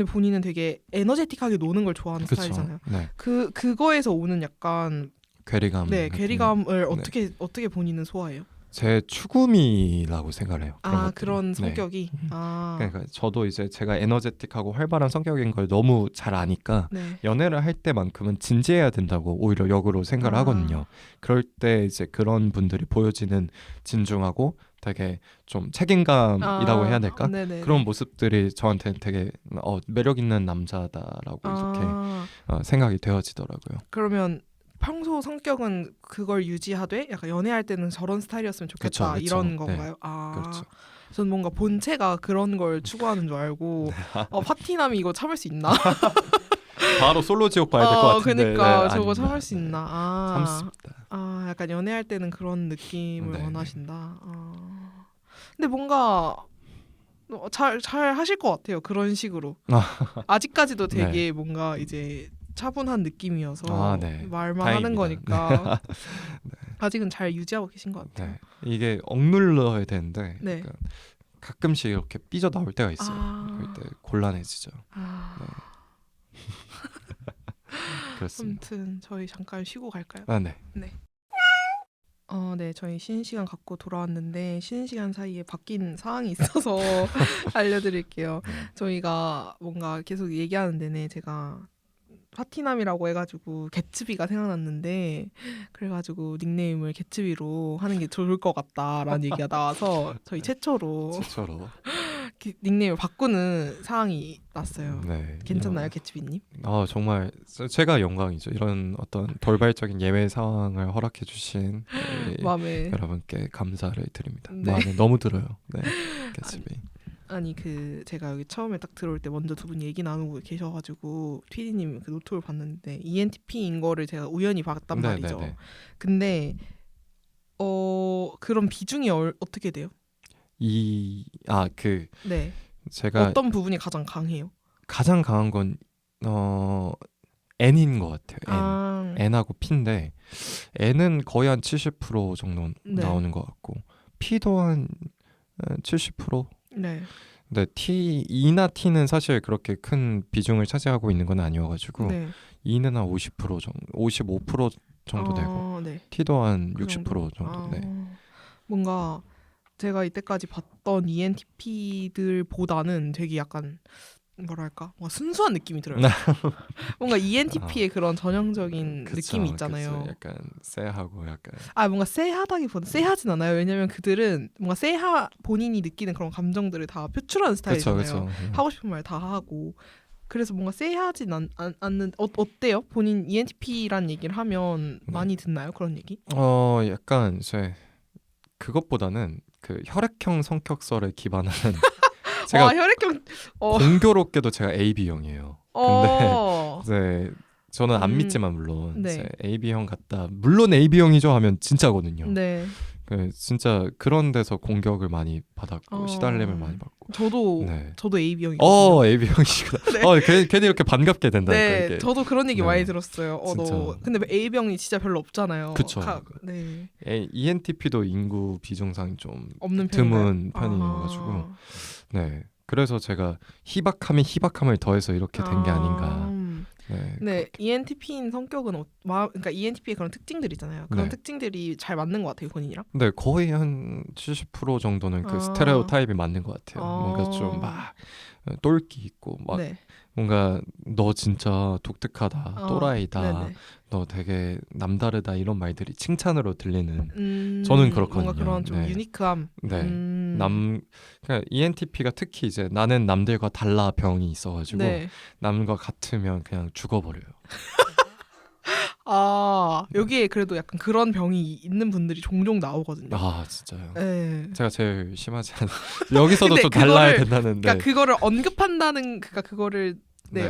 본인은 되게 에너제틱하게 노는 걸 좋아하는 스타일이잖아요. 네. 그거에서 오는 약간 괴리감. 괴리감을 어떻게 본인은 소화해요? 제 추구미라고 생각을 해요. 그런 아 것들이. 그런 네. 성격이. 아 그러니까 저도 이제 제가 에너제틱하고 활발한 성격인 걸 너무 잘 아니까 네. 연애를 할 때만큼은 진지해야 된다고 오히려 역으로 생각을 아. 하거든요. 그럴 때 이제 그런 분들이 보여지는 진중하고 되게 좀 책임감이라고 해야 될까? 네네네. 그런 모습들이 저한테는 되게 매력 있는 남자다라고 이렇게 생각이 되어지더라고요. 그러면 평소 성격은 그걸 유지하되 약간 연애할 때는 저런 스타일이었으면 좋겠다 그쵸. 이런 네. 건가요? 아 그렇죠. 전 뭔가 본체가 그런 걸 추구하는 줄 알고 파티남이 이거 참을 수 있나? 바로 솔로 지옥 봐야 될 것 같은데. 그러니까 네, 저거 아닙니다. 참을 수 네. 있나? 참습니다. 약간 연애할 때는 그런 느낌을 네. 원하신다. 근데 뭔가 잘 하실 것 같아요. 그런 식으로. 아직까지도 되게 뭔가 이제 차분한 느낌이어서 네. 말만 다행입니다. 하는 거니까 아직은 잘 유지하고 계신 것 같아요. 네. 이게 억눌러야 되는데 네. 약간 가끔씩 이렇게 삐져 나올 때가 있어요. 그럴 때 곤란해지죠. 네. 그렇습니다. 아무튼 저희 잠깐 쉬고 갈까요? 네. 네, 저희 쉬는 시간 갖고 돌아왔는데 쉬는 시간 사이에 바뀐 상황이 있어서 알려드릴게요. 저희가 뭔가 계속 얘기하는 내내 제가 파티남이라고 해가지고 개츠비가 생각났는데 그래가지고 닉네임을 개츠비로 하는 게 좋을 것 같다라는 얘기가 나와서 저희 최초로 닉네임을 바꾸는 상황이 났어요. 네. 괜찮나요, 개츠비님? 정말 제가 영광이죠. 이런 어떤 돌발적인 예외 상황을 허락해 주신 마음에 여러분께 감사를 드립니다. 네. 마음에 너무 들어요. 네. 개츠비. 아니 제가 여기 처음에 딱 들어올 때 먼저 두 분 얘기 나누고 계셔가지고 피디님 그 노트를 봤는데 ENTP인 거를 제가 우연히 봤단 말이죠. 네네네. 근데 그런 비중이 어떻게 돼요? 네. 제가 어떤 부분이 가장 강해요? 가장 강한 건 N인 것 같아요. N하고 P인데 N은 거의 한 70% 정도 네. 나오는 것 같고 P도 한 70%. 네. 근데 E나 T는 사실 그렇게 큰 비중을 차지하고 있는 건 아니어가지고 네. E는 한 50% 정도, 55% 정도 되고 네. T도 한 그 60% 정도. 네. 뭔가 제가 이때까지 봤던 ENTP들보다는 되게 약간 뭐랄까 뭔가 순수한 느낌이 들어요. 뭔가 ENTP의 그런 전형적인 느낌이 있잖아요. 그쵸. 약간 쎄하고 약간 뭔가 쎄하다기보다 쎄하진 않아요. 왜냐면 그들은 뭔가 본인이 느끼는 그런 감정들을 다 표출하는 스타일이잖아요. 그쵸. 하고 싶은 말 다 하고. 그래서 뭔가 쎄하진 않는 어때요? 본인 ENTP란 얘기를 하면 많이 듣나요? 그런 얘기? 약간 이제 그것보다는 그 혈액형 성격설에 기반한 제가 혈액형 공교롭게도 제가 AB형이에요. 근데 이제 저는 안 믿지만 물론 네. 이제 AB형 같다. 물론 AB형이죠 하면 진짜거든요. 네. 진짜 그런 데서 공격을 많이 받았고 시달림을 많이 받고. 저도 AB형이거든요. AB형이시구나. 네. 괜히 이렇게 반갑게 된다니까. 네, 이게. 저도 그런 얘기 네. 많이 들었어요. 근데 A병이 진짜 별로 없잖아요. 그쵸. 네. ENTP도 인구 비중상 좀 없는 드문 편이어가지고. 네. 그래서 제가 희박함을 더해서 이렇게 된 게 아닌가. 네, ENTP인 성격은 그러니까 ENTP의 그런 특징들 있잖아요. 그런 특징들이 잘 맞는 것 같아요, 본인이랑. 네, 거의 한 70% 정도는 그 스테레오 타입이 맞는 것 같아요. 뭔가 좀 막 똘끼 있고 막 뭔가 너 진짜 독특하다, 또라이다, 네네. 너 되게 남다르다 이런 말들이 칭찬으로 들리는. 저는 그렇거든요. 뭔가 그런 좀 유니크함. 네. 그러니까 ENTP가 특히 이제 나는 남들과 달라 병이 있어가지고 남과 같으면 그냥 죽어버려요. 여기에 그래도 약간 그런 병이 있는 분들이 종종 나오거든요. 진짜요? 네. 제가 제일 심하지 않아요. 여기서도 좀 달라야 된다는데. 그러니까 그거를 언급한다는 그거를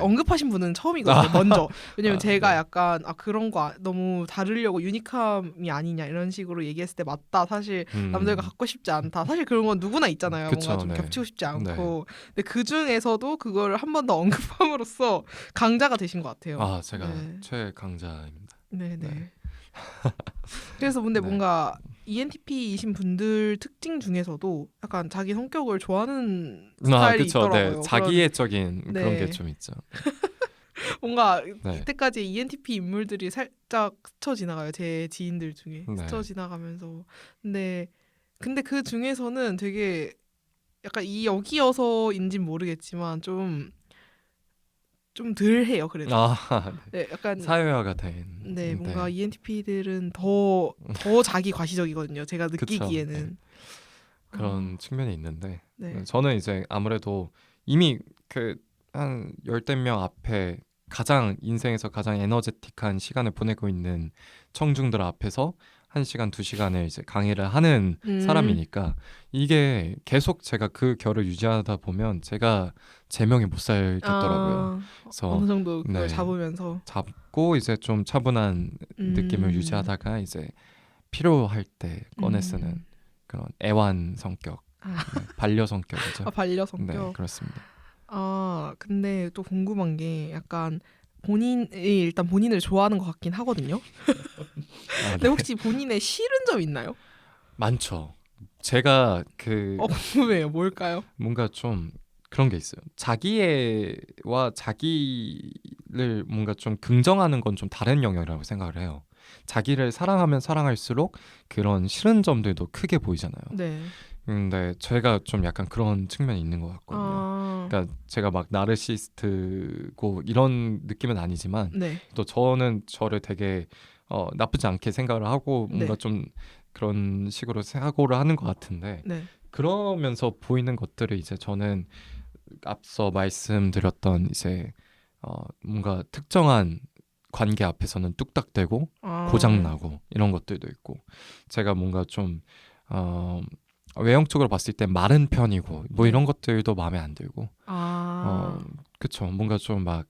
언급하신 분은 처음이거든요. 먼저. 왜냐면 제가 약간 그런 거 너무 다르려고 유니크함이 아니냐 이런 식으로 얘기했을 때 맞다. 사실 남들과 갖고 싶지 않다. 사실 그런 건 누구나 있잖아요. 그쵸, 뭔가 좀 겹치고 싶지 않고. 근데 그 중에서도 그걸 한 번 더 언급함으로써 강자가 되신 것 같아요. 제가 최강자입니다. 네네. 그래서 근데 뭔가 ENTP이신 분들 특징 중에서도 약간 자기 성격을 좋아하는 스타일이 있더라고요. 자기애적인 그런 게 좀 있죠. 뭔가 이때까지 ENTP 인물들이 살짝 스쳐 지나가요. 제 지인들 중에 스쳐 지나가면서. 근데 근데 그 중에서는 되게 약간 이 여기여서인진 모르겠지만 좀 덜 해요. 그래도 아, 네, 약간 사회화가 된. 네, 뭔가 ENTP들은 더 자기 과시적이거든요. 제가 그쵸. 느끼기에는. 그런 측면이 있는데 네. 저는 이제 아무래도 이미 그 한 열댓 명 앞에 가장 인생에서 가장 에너제틱한 시간을 보내고 있는 청중들 앞에서 1시간, 2시간을 이제 강의를 하는 사람이니까 이게 계속 제가 그 결을 유지하다 보면 제가 제명에 못 살겠더라고요. 그래서 어느 정도 그걸 네, 잡으면서 잡고 이제 좀 차분한 느낌을 유지하다가 이제 필요할 때 꺼내 쓰는 그런 애완 성격, 네, 반려 성격이죠. 반려 네, 성격. 그렇습니다. 근데 또 궁금한 게 약간 본인이 일단 본인을 좋아하는 것 같긴 하거든요. 근데 네. 혹시 본인의 싫은 점 있나요? 많죠. 제가 궁금해요. 뭘까요? 뭔가 좀 그런 게 있어요. 자기애와 자기를 뭔가 좀 긍정하는 건 좀 다른 영역이라고 생각을 해요. 자기를 사랑하면 사랑할수록 그런 싫은 점들도 크게 보이잖아요. 네. 근데 제가 좀 약간 그런 측면이 있는 것 같거든요. 그러니까 제가 막 나르시스트고 이런 느낌은 아니지만 네. 또 저는 저를 되게 나쁘지 않게 생각을 하고 뭔가 네. 좀 그런 식으로 사고를 하는 것 같은데 네. 그러면서 보이는 것들을 이제 저는 앞서 말씀드렸던 이제 뭔가 특정한 관계 앞에서는 뚝딱대고 고장나고 이런 것들도 있고 제가 뭔가 좀 외형적으로 봤을 때 마른 편이고 뭐 네. 이런 것들도 마음에 안 들고 그쵸 뭔가 좀 막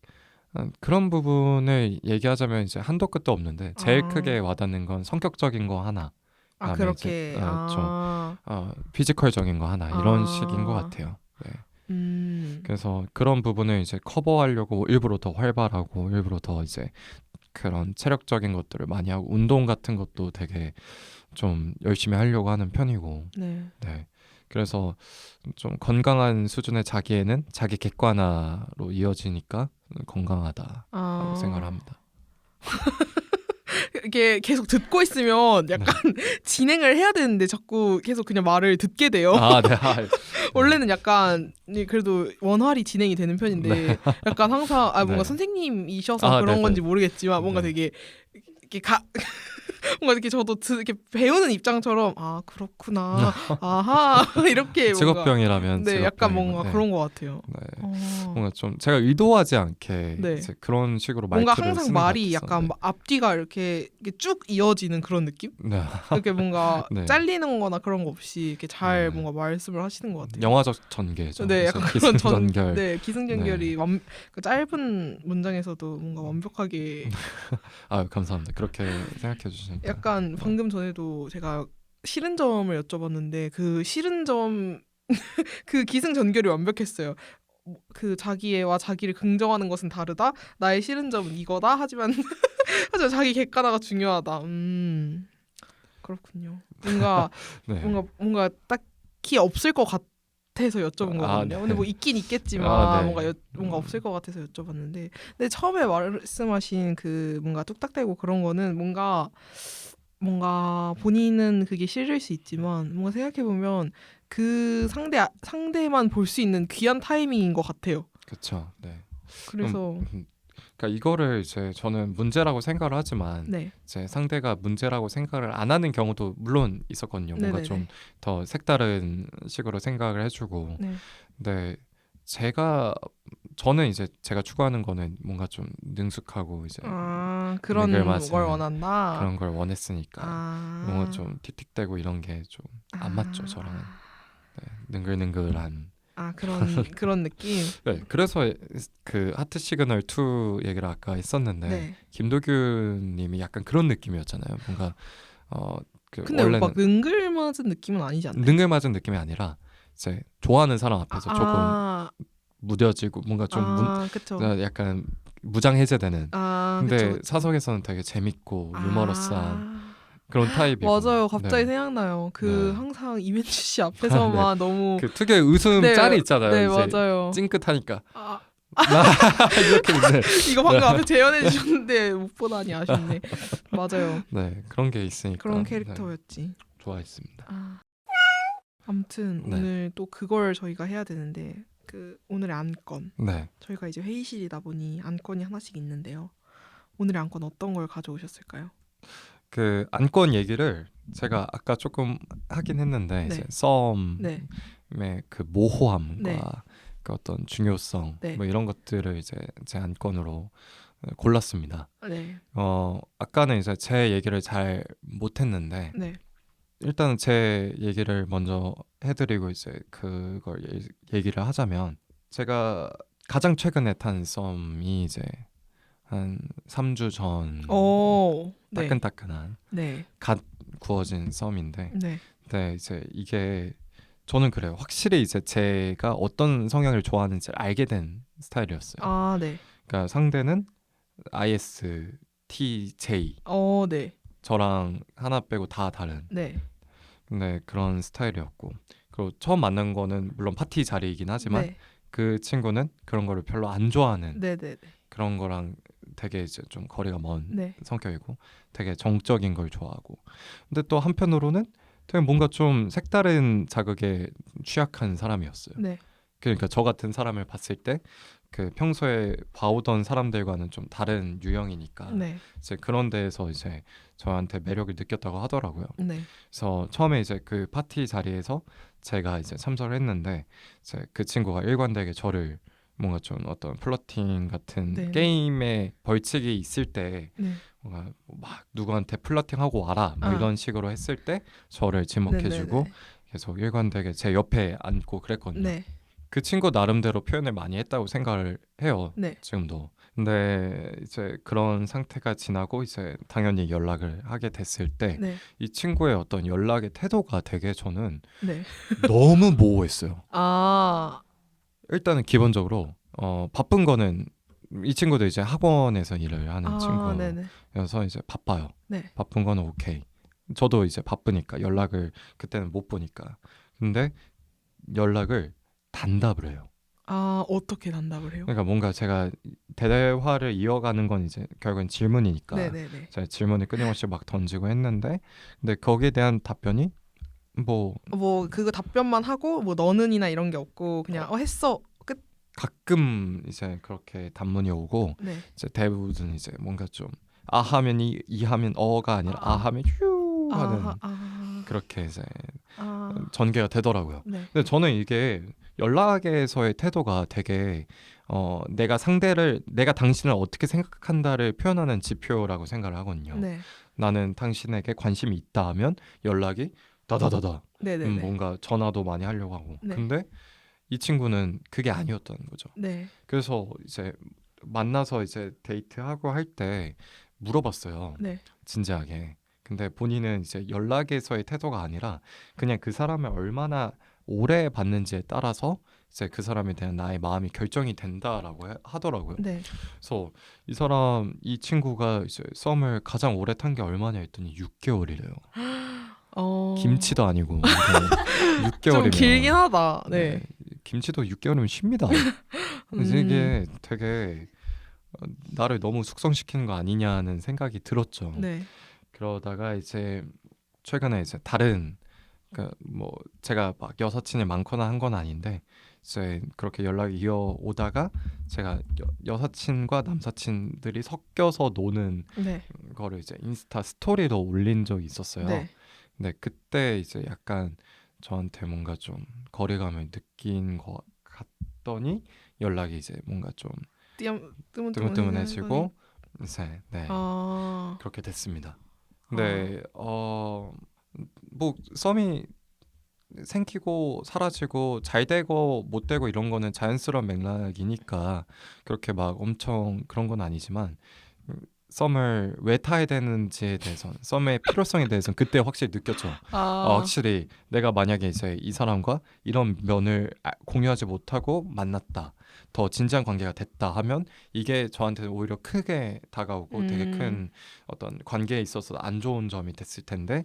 그런 부분을 얘기하자면 이제 한도 끝도 없는데 제일 크게 와닿는 건 성격적인 거 하나 그다음에 그렇게 이제 좀 피지컬적인 거 하나 이런 식인 것 같아요. 네. 그래서 그런 부분을 이제 커버하려고 일부러 더 활발하고 일부러 더 이제 그런 체력적인 것들을 많이 하고 운동 같은 것도 되게 좀 열심히 하려고 하는 편이고 네. 네. 그래서 좀 건강한 수준의 자기애는 자기 객관화로 이어지니까 건강하다라고 생각을 합니다. 이게 계속 듣고 있으면 약간 진행을 해야 되는데 자꾸 계속 그냥 말을 듣게 돼요. 네. 원래는 약간 그래도 원활히 진행이 되는 편인데 약간 항상 뭔가 네. 선생님이셔서 그런 네네. 건지 모르겠지만 뭔가 되게 이렇게 뭔가 이렇게 저도 이렇게 배우는 입장처럼 그렇구나 아하 이렇게 직업병이라면 네 약간 직업병이고, 뭔가 네. 그런 것 같아요. 네. 뭔가 좀 제가 의도하지 않게 네. 이제 그런 식으로 뭔가 말투를 항상 쓰는 것 말이 같아서. 약간 네. 앞뒤가 이렇게 쭉 이어지는 그런 느낌? 네. 이렇게 뭔가 네. 잘리는거나 그런 거 없이 이렇게 잘 네. 뭔가 말씀을 하시는 것 같아요. 영화적 전개죠. 네, 약간 그래서 기승전결. 네, 기승전결이 그 짧은 문장에서도 뭔가 완벽하게. 감사합니다. 그렇게 생각해 주시니까. 약간 방금 전에도 제가 싫은 점을 여쭤봤는데 그 싫은 점 그 기승전결이 완벽했어요. 그 자기애와 자기를 긍정하는 것은 다르다. 나의 싫은 점은 이거다. 하지만 자기 객관화가 중요하다. 그렇군요. 뭔가 네. 뭔가 딱히 없을 것 같아서 여쭤본 거거든요. 네. 근데 뭐 있긴 있겠지만 네. 뭔가 없을 것 같아서 여쭤봤는데, 근데 처음에 말씀하신 그 뭔가 뚝딱대고 그런 거는 뭔가 본인은 그게 싫을 수 있지만 뭔가 생각해 보면 그 상대만 볼 수 있는 귀한 타이밍인 것 같아요. 그렇죠. 네. 그래서 그러니까 이거를 이제 저는 문제라고 생각을 하지만 네. 제 상대가 문제라고 생각을 안 하는 경우도 물론 있었거든요. 뭔가 좀 더 색다른 식으로 생각을 해주고. 네. 근데 저는 이제 제가 추구하는 거는 뭔가 좀 능숙하고 이제 그런 걸 걸 원한다. 그런 걸 원했으니까 뭔가 좀 틱틱대고 이런 게 좀 안 맞죠 저랑은. 네, 능글능글한. 그런 느낌. 네, 그래서 그 하트 시그널 2 얘기를 아까 했었는데 네. 김도균님이 약간 그런 느낌이었잖아요. 뭔가 근데 원래는 막 능글맞은 느낌은 아니지 않나요? 능글맞은 느낌이 아니라 이제 좋아하는 사람 앞에서 조금 무뎌지고 뭔가 좀 그쵸. 약간 무장해제되는. 근데 그쵸. 사석에서는 되게 재밌고 유머러스한 그런 타입이고. 맞아요. 갑자기 네. 생각나요. 네. 항상 이면주 씨 앞에서만 너무 그 특유의 웃음 짤이 있잖아요. 네, 이제 맞아요. 찡긋하니까 이렇게 웃는. 이거 방금 앞에 재현해 주셨는데 못 보다니 아쉽네. 맞아요. 네, 그런 게 있으니까. 그런 캐릭터였지. 좋아했습니다. 아무튼 네. 오늘 또 그걸 저희가 해야 되는데 그 오늘의 안건 네. 저희가 이제 회의실이다 보니 안건이 하나씩 있는데요. 오늘의 안건 어떤 걸 가져오셨을까요? 그 안건 얘기를 제가 아까 조금 하긴 했는데 네. 이제 썸의 네, 그 모호함과 네. 그 어떤 중요성 네. 뭐 이런 것들을 이제 제 안건으로 골랐습니다. 네, 아까는 이제 제 얘기를 잘 못했는데 네, 일단은 제 얘기를 먼저 해드리고 이제 그걸 얘기를 하자면 제가 가장 최근에 탄 썸이 이제 한 3주 전 오, 네, 따끈따끈한 네, 갓 구워진 썸인데 네, 네, 이제 이게 저는 그래요. 확실히 이제 제가 어떤 성향을 좋아하는지를 알게 된 스타일이었어요. 아, 네, 그러니까 상대는 ISTJ 네, 저랑 하나 빼고 다 다른 네, 근데 그런 스타일이었고 그리고 처음 만난 거는 물론 파티 자리이긴 하지만 네, 그 친구는 그런 거를 별로 안 좋아하는 네, 네, 그런 거랑 되게 이제 좀 거리가 먼 네, 성격이고 되게 정적인 걸 좋아하고 근데 또 한편으로는 되게 뭔가 좀 색다른 자극에 취약한 사람이었어요. 네, 그러니까 저 같은 사람을 봤을 때 그 평소에 봐오던 사람들과는 좀 다른 유형이니까 네, 이제 그런 데에서 이제 저한테 매력을 느꼈다고 하더라고요. 네, 그래서 처음에 이제 그 파티 자리에서 제가 이제 참석을 했는데 이제 그 친구가 일관되게 저를 뭔가 좀 어떤 플러팅 같은 네, 네. 게임에 벌칙이 있을 때 네, 뭔가 막 누구한테 플러팅하고 와라 뭐 아. 이런 식으로 했을 때 저를 지목해주고 네, 계속 일관되게 제 옆에 앉고 그랬거든요. 네, 그 친구 나름대로 표현을 많이 했다고 생각을 해요. 네, 지금도. 근데 이제 그런 상태가 지나고 이제 당연히 연락을 하게 됐을 때 네, 이 친구의 어떤 연락의 태도가 되게 저는 네. 너무 모호했어요. 아, 일단은 기본적으로 바쁜 거는 이 친구도 이제 학원에서 일을 하는 네네, 친구여서 이제 바빠요. 네, 바쁜 거는 오케이. 저도 이제 바쁘니까 연락을 그때는 못 보니까. 근데 연락을 단답을 해요. 아, 어떻게 단답을 해요? 그러니까 뭔가 제가 대화를 이어가는 건 이제 결국엔 질문이니까 네, 네, 네. 제가 질문을 끊임없이 막 던지고 했는데 근데 거기에 대한 답변이 뭐 뭐 그거 답변만 하고 뭐 너는이나 이런 게 없고 그냥 했어 끝. 가끔 이제 그렇게 단문이 오고 네, 이제 대부분 이제 뭔가 좀 아 하면 이 하면 어가 아니라 아 하면 휴 하는 그렇게 이제 전개가 되더라고요. 네, 근데 저는 이게 연락에서의 태도가 되게 내가 당신을 어떻게 생각한다를 표현하는 지표라고 생각을 하거든요. 네, 나는 당신에게 관심이 있다 하면 연락이 다다다다 네, 네, 네, 뭔가 전화도 많이 하려고 하고 네. 근데 이 친구는 그게 아니었던 거죠. 네, 그래서 이제 만나서 이제 데이트하고 할 때 물어봤어요. 네, 진지하게. 근데 본인은 이제 연락에서의 태도가 아니라 그냥 그 사람을 얼마나 오래 봤는지에 따라서 이제 그 사람에 대한 나의 마음이 결정이 된다라고 하더라고요. 네. 그래서 이 친구가 이제 썸을 가장 오래 탄 게 얼마냐 했더니 6개월이래요. 김치도 아니고 6개월이면 좀 길긴 하다. 네. 김치도 6개월이면 쉽니다. 그래서 이게 되게 나를 너무 숙성시키는 거 아니냐는 생각이 들었죠. 네, 그러다가 이제 최근에 이제 다른 뭐 제가 막 여사친이 많거나 한 건 아닌데 이제 그렇게 연락이 이어오다가 제가 여사친과 남사친들이 섞여서 노는 네, 거를 이제 인스타 스토리로 올린 적이 있었어요. 네. 근데 그때 이제 약간 저한테 뭔가 좀 거리감을 느낀 것 같더니 연락이 이제 뭔가 좀 뜨문뜨문해지고 이제 네 그렇게 됐습니다. 근데 뭐 썸이 생기고 사라지고 잘 되고 못 되고 이런 거는 자연스러운 맥락이니까 그렇게 막 엄청 그런 건 아니지만 썸을 왜 타야 되는지에 대해서는 썸의 필요성에 대해서는 그때 확실히 느꼈죠. 확실히 내가 만약에 이제 이 사람과 이런 면을 공유하지 못하고 만났다. 더 진지한 관계가 됐다 하면 이게 저한테 오히려 크게 다가오고 되게 큰 어떤 관계에 있어서 안 좋은 점이 됐을 텐데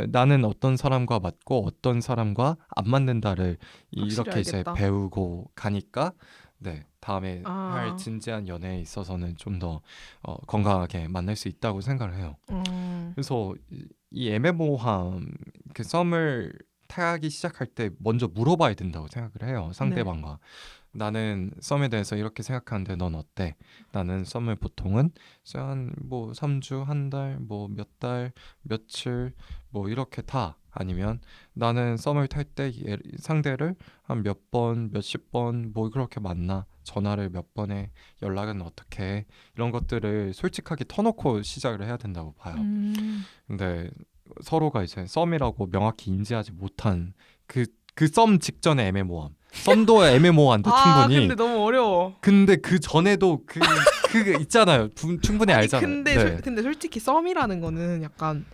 나는 어떤 사람과 맞고 어떤 사람과 안 맞는다를 이렇게 이제 알겠다. 배우고 가니까 네 다음에 할 진지한 연애에 있어서는 좀 더 건강하게 만날 수 있다고 생각을 해요. 그래서 이 애매모호함 그 썸을 타기 시작할 때 먼저 물어봐야 된다고 생각을 해요. 네. 상대방과. 나는 썸에 대해서 이렇게 생각하는데 넌 어때? 나는 썸을 보통은 한뭐 3주, 한 달, 뭐 몇 달, 며칠 뭐 이렇게 타. 아니면 나는 썸을 탈 때 상대를 한 몇 번, 몇십 번 뭐 그렇게 만나. 전화를 몇 번에 연락은 어떻게 해? 이런 것들을 솔직하게 터놓고 시작을 해야 된다고 봐요. 근데 서로가 이제 썸이라고 명확히 인지하지 못한 그 썸 직전의 애매모호함. 썸도 애매모호한데 충분히. 근데 너무 어려워. 근데 그 전에도 그 있잖아요. 충분히 아니, 알잖아요. 근데 네. 근데 솔직히 썸이라는 거는 약간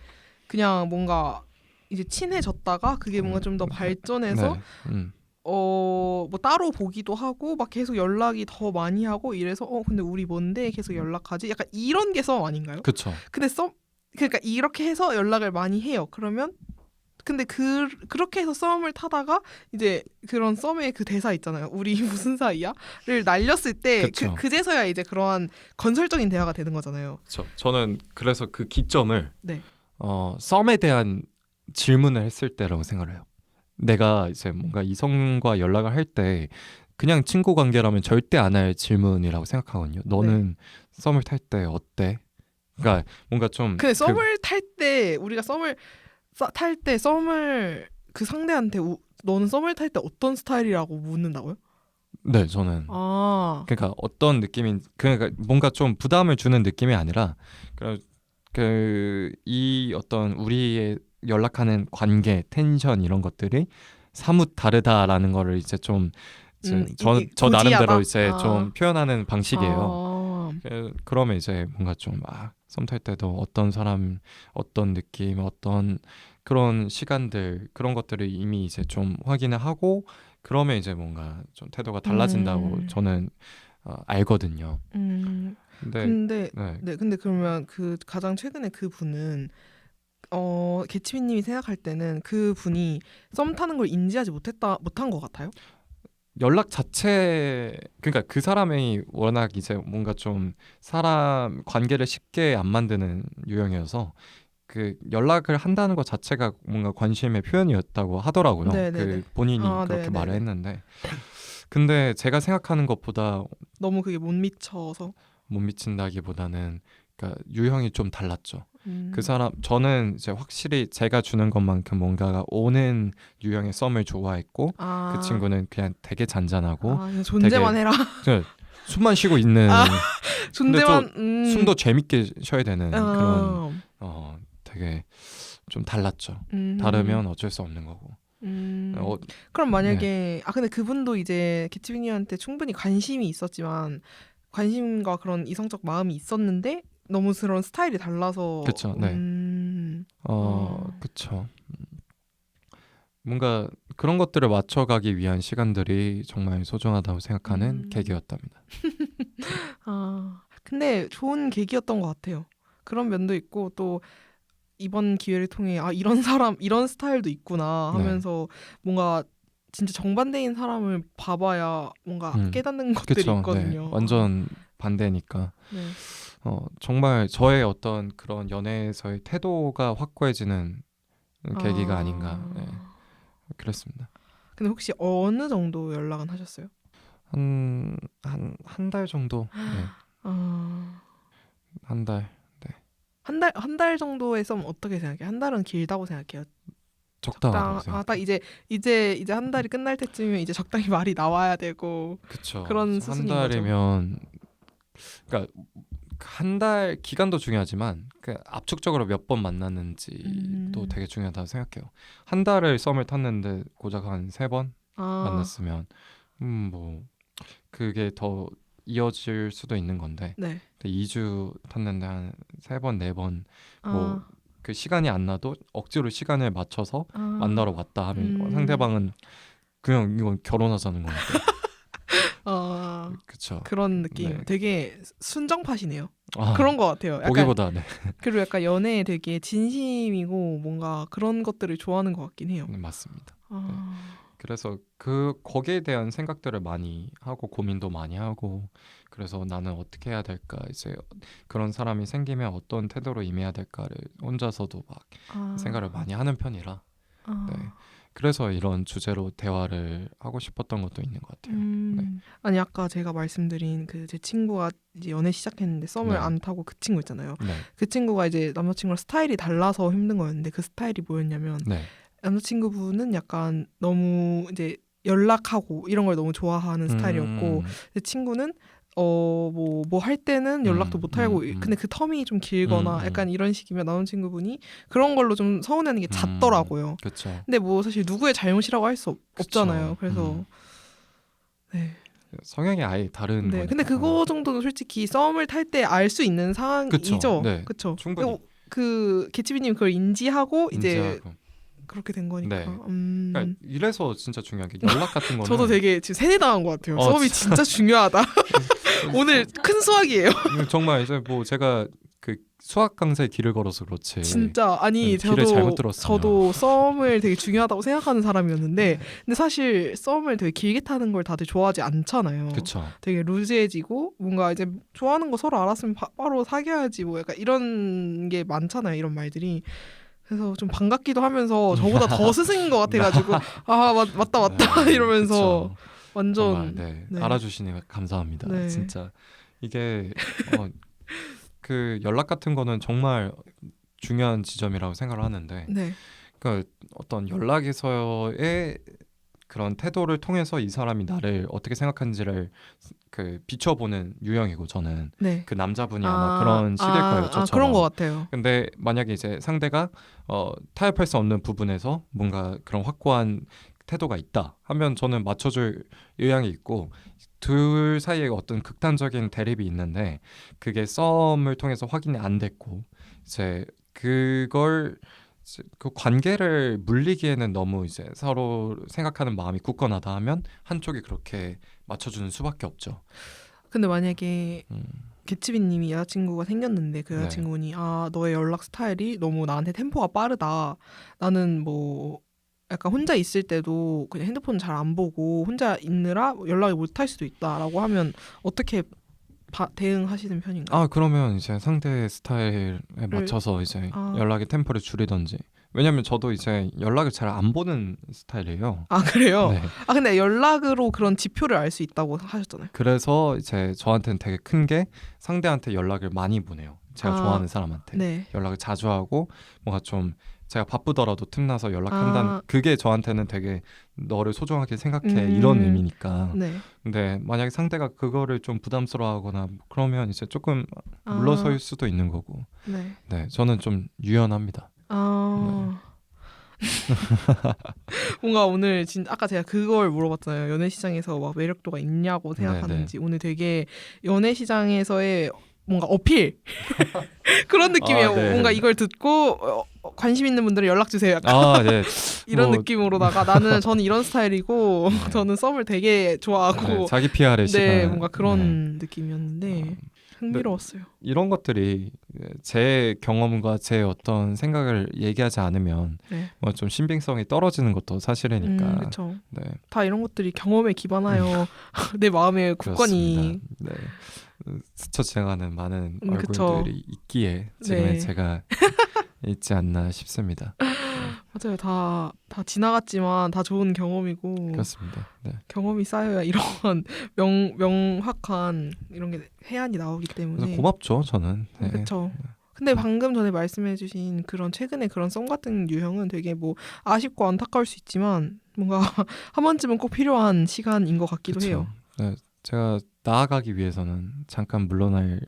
그냥 뭔가 이제 친해졌다가 그게 뭔가 좀 더 발전해서 네. 뭐 따로 보기도 하고 막 계속 연락이 더 많이 하고 이래서 근데 우리 뭔데 계속 연락하지? 약간 이런 게 썸 아닌가요? 그쵸. 근데 그러니까 이렇게 해서 연락을 많이 해요. 그러면 근데 그렇게 해서 썸을 타다가 이제 그런 썸의 그 대사 있잖아요. 우리 무슨 사이야?를 날렸을 때 그쵸. 그제서야 이제 그러한 건설적인 대화가 되는 거잖아요. 그쵸. 저는 그래서 그 기점을 네. 썸에 대한 질문을 했을 때라고 생각을 해요. 내가 이제 뭔가 이성과 연락을 할 때 그냥 친구 관계라면 절대 안 할 질문이라고 생각하거든요. 너는 썸을 탈 때 어때? 그러니까 뭔가 좀 근데 썸을 탈 때 우리가 썸을 탈 때 썸을 그 상대한테 너는 썸을 탈 때 어떤 스타일이라고 묻는다고요? 네, 저는 그러니까 어떤 느낌인 그러니까 뭔가 좀 부담을 주는 느낌이 아니라 이 어떤 우리의 연락하는 관계, 텐션 이런 것들이 사뭇 다르다라는 거를 이제 좀 저 나름대로 이제 좀 표현하는 방식이에요. 그러면 이제 뭔가 좀 썸 탈 때도 어떤 사람, 어떤 느낌, 어떤 그런 시간들 그런 것들을 이미 이제 좀 확인을 하고 그러면 이제 뭔가 좀 태도가 달라진다고 저는 알거든요. 근데 그러면 그 가장 최근에 그 분은 개치비님이 생각할 때는 그 분이 썸 타는 걸 인지하지 못한 것 같아요? 연락 자체 그러니까 그 사람이 워낙 이제 뭔가 좀 사람 관계를 쉽게 안 만드는 유형이어서 그 연락을 한다는 것 자체가 뭔가 관심의 표현이었다고 하더라고요. 그 본인이 그렇게 말을 했는데 근데 제가 생각하는 것보다 너무 그게 못 미친다기보다는 그러니까 유형이 좀 달랐죠. 그 사람 저는 이제 확실히 제가 주는 것만큼 뭔가가 오는 유형의 썸을 좋아했고 그 친구는 그냥 되게 잔잔하고 그냥 존재만 되게, 해라. 숨만 쉬고 있는 존재만 숨도 재밌게 쉬어야 되는 그런 되게 좀 달랐죠. 다르면 어쩔 수 없는 거고. 그럼 만약에 근데 그분도 이제 개치비님한테 충분히 관심이 있었지만 관심과 그런 이성적 마음이 있었는데 너무 그런 스타일이 달라서 그쵸. 네. 그쵸. 뭔가 그런 것들을 맞춰가기 위한 시간들이 정말 소중하다고 생각하는 계기였답니다. 근데 좋은 계기였던 것 같아요. 그런 면도 있고 또 이번 기회를 통해 이런 사람 이런 스타일도 있구나 하면서 뭔가 진짜 정반대인 사람을 봐봐야 뭔가 깨닫는 것들이 그쵸, 있거든요. 네. 완전 반대니까. 네. 정말 저의 어떤 그런 연애에서의 태도가 확고해지는 계기가 아닌가. 네. 그랬습니다. 근데 혹시 어느 정도 연락은 하셨어요? 한 달 정도. 네. 한 달. 네. 한 달 정도의 썸 어떻게 생각해요? 한 달은 길다고 생각해요. 적당하다고 생각해요. 딱 이제 한 달이 끝날 때쯤이면 이제 적당히 말이 나와야 되고. 그쵸. 그런 수순인 한 달이면 그러니까 한 달 기간도 중요하지만 압축적으로 몇 번 만났는지도 되게 중요하다고 생각해요. 한 달을 썸을 탔는데 고작 한 3번 만났으면 뭐 그게 더 이어질 수도 있는 건데 2주 탔는데 한 3번, 4번 뭐 그 시간이 안 나도 억지로 시간을 맞춰서 만나러 왔다 하면 상대방은 그냥 이건 결혼하자는 거니까. 그쵸. 그런 느낌. 네. 되게 순정파시네요. 그런 것 같아요. 약간, 보기보다 네. 그리고 약간 연애에 되게 진심이고 뭔가 그런 것들을 좋아하는 것 같긴 해요. 네, 맞습니다. 네. 그래서 거기에 대한 생각들을 많이 하고 고민도 많이 하고 그래서 나는 어떻게 해야 될까 이제 그런 사람이 생기면 어떤 태도로 임해야 될까를 혼자서도 막 생각을 많이 하는 편이라 네. 그래서 이런 주제로 대화를 하고 싶었던 것도 있는 것 같아요. 네. 아니 아까 제가 말씀드린 그 제 친구가 이제 연애 시작했는데 썸을 네. 안 타고 그 친구 있잖아요. 네. 그 친구가 이제 남자친구랑 스타일이 달라서 힘든 거였는데 그 스타일이 뭐였냐면 네. 남자친구분은 약간 너무 이제 연락하고 이런 걸 너무 좋아하는 스타일이었고 제 친구는 뭐 할 때는 연락도 못 하고 근데 그 텀이 좀 길거나 약간 이런 식이면 남자친구분이 그런 걸로좀 서운해하는 게 잦더라고요. 그렇죠. 근데 뭐 사실 누구의 잘못이라고 할 수 없잖아요. 그래서 네. 성향이 아예 다른 네. 거니까. 근데 그거 정도는 솔직히 썸을 탈 때 알 수 있는 상황이죠. 네. 그렇죠. 충분히 그 개치비님 그걸 인지하고 이제 인지하고. 그렇게 된 거니까. 네. 그러니까 이래서 진짜 중요한 게 연락 같은 거는 저도 되게 지금 세뇌당한 것 같아요. 썸이 진짜 중요하다. 오늘 큰 수학이에요. 정말 이제 뭐 제가 그 수학 강사의 길을 걸어서 그렇지. 진짜 아니 길을 잘못 들었어요. 저도 썸을 되게 중요하다고 생각하는 사람이었는데 근데 사실 썸을 되게 길게 타는 걸 다들 좋아하지 않잖아요. 그렇죠. 되게 루즈해지고 뭔가 이제 좋아하는 거 서로 알았으면 바로 사귀어야지 뭐 약간 이런 게 많잖아요. 이런 말들이. 그래서 좀 반갑기도 하면서 저보다 더 스승인 것 같아가지고 맞다 네, 이러면서 그쵸. 완전 정말, 네. 알아주시니 감사합니다. 네. 진짜 이게 그 연락 같은 거는 정말 중요한 지점이라고 생각을 하는데 네. 그러니까 어떤 연락에서의 그런 태도를 통해서 이 사람이 나를 어떻게 생각하는지를 그 비춰보는 유형이고 저는 네. 그 남자분이 아마 그런 식일 거예요. 저처럼. 그런 것 같아요. 근데 만약에 이제 상대가 타협할 수 없는 부분에서 뭔가 그런 확고한 태도가 있다 하면 저는 맞춰줄 의향이 있고 둘 사이에 어떤 극단적인 대립이 있는데 그게 썸을 통해서 확인이 안 됐고 이제 그걸 그 관계를 물리기에는 너무 이제 서로 생각하는 마음이 굳건하다 하면 한쪽이 그렇게 맞춰주는 수밖에 없죠. 근데 만약에 개치비님이 여자친구가 생겼는데 그 네. 여자친구분이 너의 연락 스타일이 너무 나한테 템포가 빠르다. 나는 뭐 약간 혼자 있을 때도 그냥 핸드폰 잘 안 보고 혼자 있느라 연락을 못 할 수도 있다라고 하면 어떻게 대응하시는 편인가요? 그러면 이제 상대 스타일에 맞춰서 이제 연락의 템포를 줄이던지. 왜냐면 저도 이제 연락을 잘 안 보는 스타일이에요. 그래요? 네. 근데 연락으로 그런 지표를 알 수 있다고 하셨잖아요. 그래서 이제 저한테는 되게 큰 게 상대한테 연락을 많이 보내요. 제가 좋아하는 사람한테 네. 연락을 자주 하고 뭔가 좀 제가 바쁘더라도 틈나서 연락한다는 그게 저한테는 되게 너를 소중하게 생각해 이런 의미니까. 네. 근데 만약에 상대가 그거를 좀 부담스러워하거나 그러면 이제 조금 물러설 수도 있는 거고. 네. 네, 저는 좀 유연합니다. 네. 뭔가 오늘 진짜 아까 제가 그걸 물어봤잖아요. 연애 시장에서 막 매력도가 있냐고 생각하는지. 오늘 되게 연애 시장에서의 뭔가 어필 그런 느낌이에요. 네. 뭔가 이걸 듣고 관심 있는 분들은 연락 주세요. 약간 네. 이런 느낌으로다가 저는 이런 스타일이고 저는 썸을 되게 좋아하고 자기 PR의 시간. 뭔가 그런 느낌이었는데 흥미로웠어요. 이런 것들이 제 경험과 제 어떤 생각을 얘기하지 않으면 뭐 좀 신빙성이 떨어지는 것도 사실이니까. 그렇죠. 네. 다 이런 것들이 경험에 기반하여 내 마음에 굳건히 스쳐 지나가는 많은 얼굴들이 그쵸. 있기에 지금의 제가 있지 않나 싶습니다. 맞아요. 다 지나갔지만 다 좋은 경험이고 그렇습니다. 네. 경험이 쌓여야 이런 명확한 이런 게 해안이 나오기 때문에 그래서 고맙죠, 저는. 네. 그렇죠. 근데 방금 전에 말씀해주신 그런 최근에 그런 썸 같은 유형은 되게 뭐 아쉽고 안타까울 수 있지만 뭔가 한 번쯤은 꼭 필요한 시간인 것 같기도 그쵸. 해요. 네, 제가 나아가기 위해서는 잠깐 물러날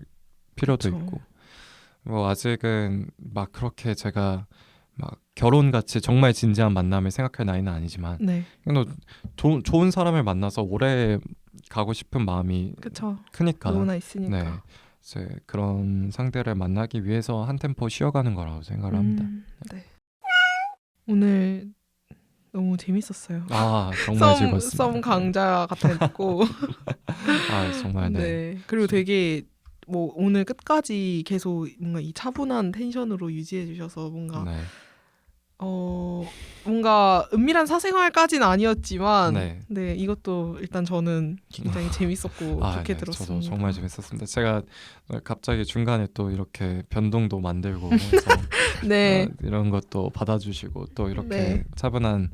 필요도 그쵸. 있고 뭐 아직은 막 그렇게 제가 막 결혼같이 정말 진지한 만남을 생각할 나이는 아니지만 네. 좋은 사람을 만나서 오래 가고 싶은 마음이 그쵸. 크니까 누구나 있으니까. 네, 이제 그런 상대를 만나기 위해서 한 템포 쉬어가는 거라고 생각을 합니다. 네. 오늘 너무 재밌었어요. 정말 즐거웠습니다. 썸 강자 같았고 정말 네. 그리고 되게 뭐 오늘 끝까지 계속 뭔가 이 차분한 텐션으로 유지해 주셔서 뭔가 뭔가 은밀한 사생활까지는 아니었지만 네 이것도 일단 저는 굉장히 재밌었고 좋게 들었습니다. 저도 정말 재밌었습니다. 제가 갑자기 중간에 또 이렇게 변동도 만들고 해서 이런 것도 받아주시고 또 이렇게 차분한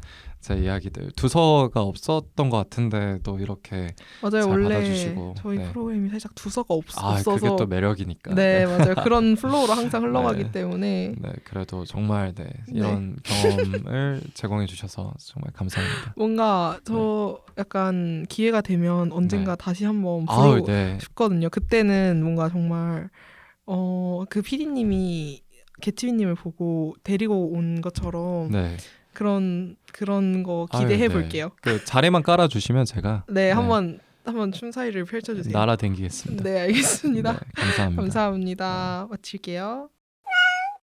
제 이야기들 두서가 없었던 것 같은데 또 이렇게 맞아요. 잘 원래 받아주시고, 저희 네. 프로그램이 살짝 두서가 그게 없어서 또 매력이니까. 네, 맞아요. 그런 플로우로 항상 흘러가기 네. 때문에 네, 그래도 정말 이런 경험을 제공해 주셔서 정말 감사합니다. 뭔가 저 약간 기회가 되면 언젠가 다시 한번 부르고 네. 싶거든요. 그때는 뭔가 정말 그 PD님이 개츠비님을 보고 데리고 온 것처럼 네. 그런 거 기대해 볼게요. 그 자리만 깔아 주시면 제가 네, 한번 춤사위를 펼쳐주세요. 날아댕기겠습니다. 네, 알겠습니다. 네, 감사합니다. 감사합니다. 마칠게요.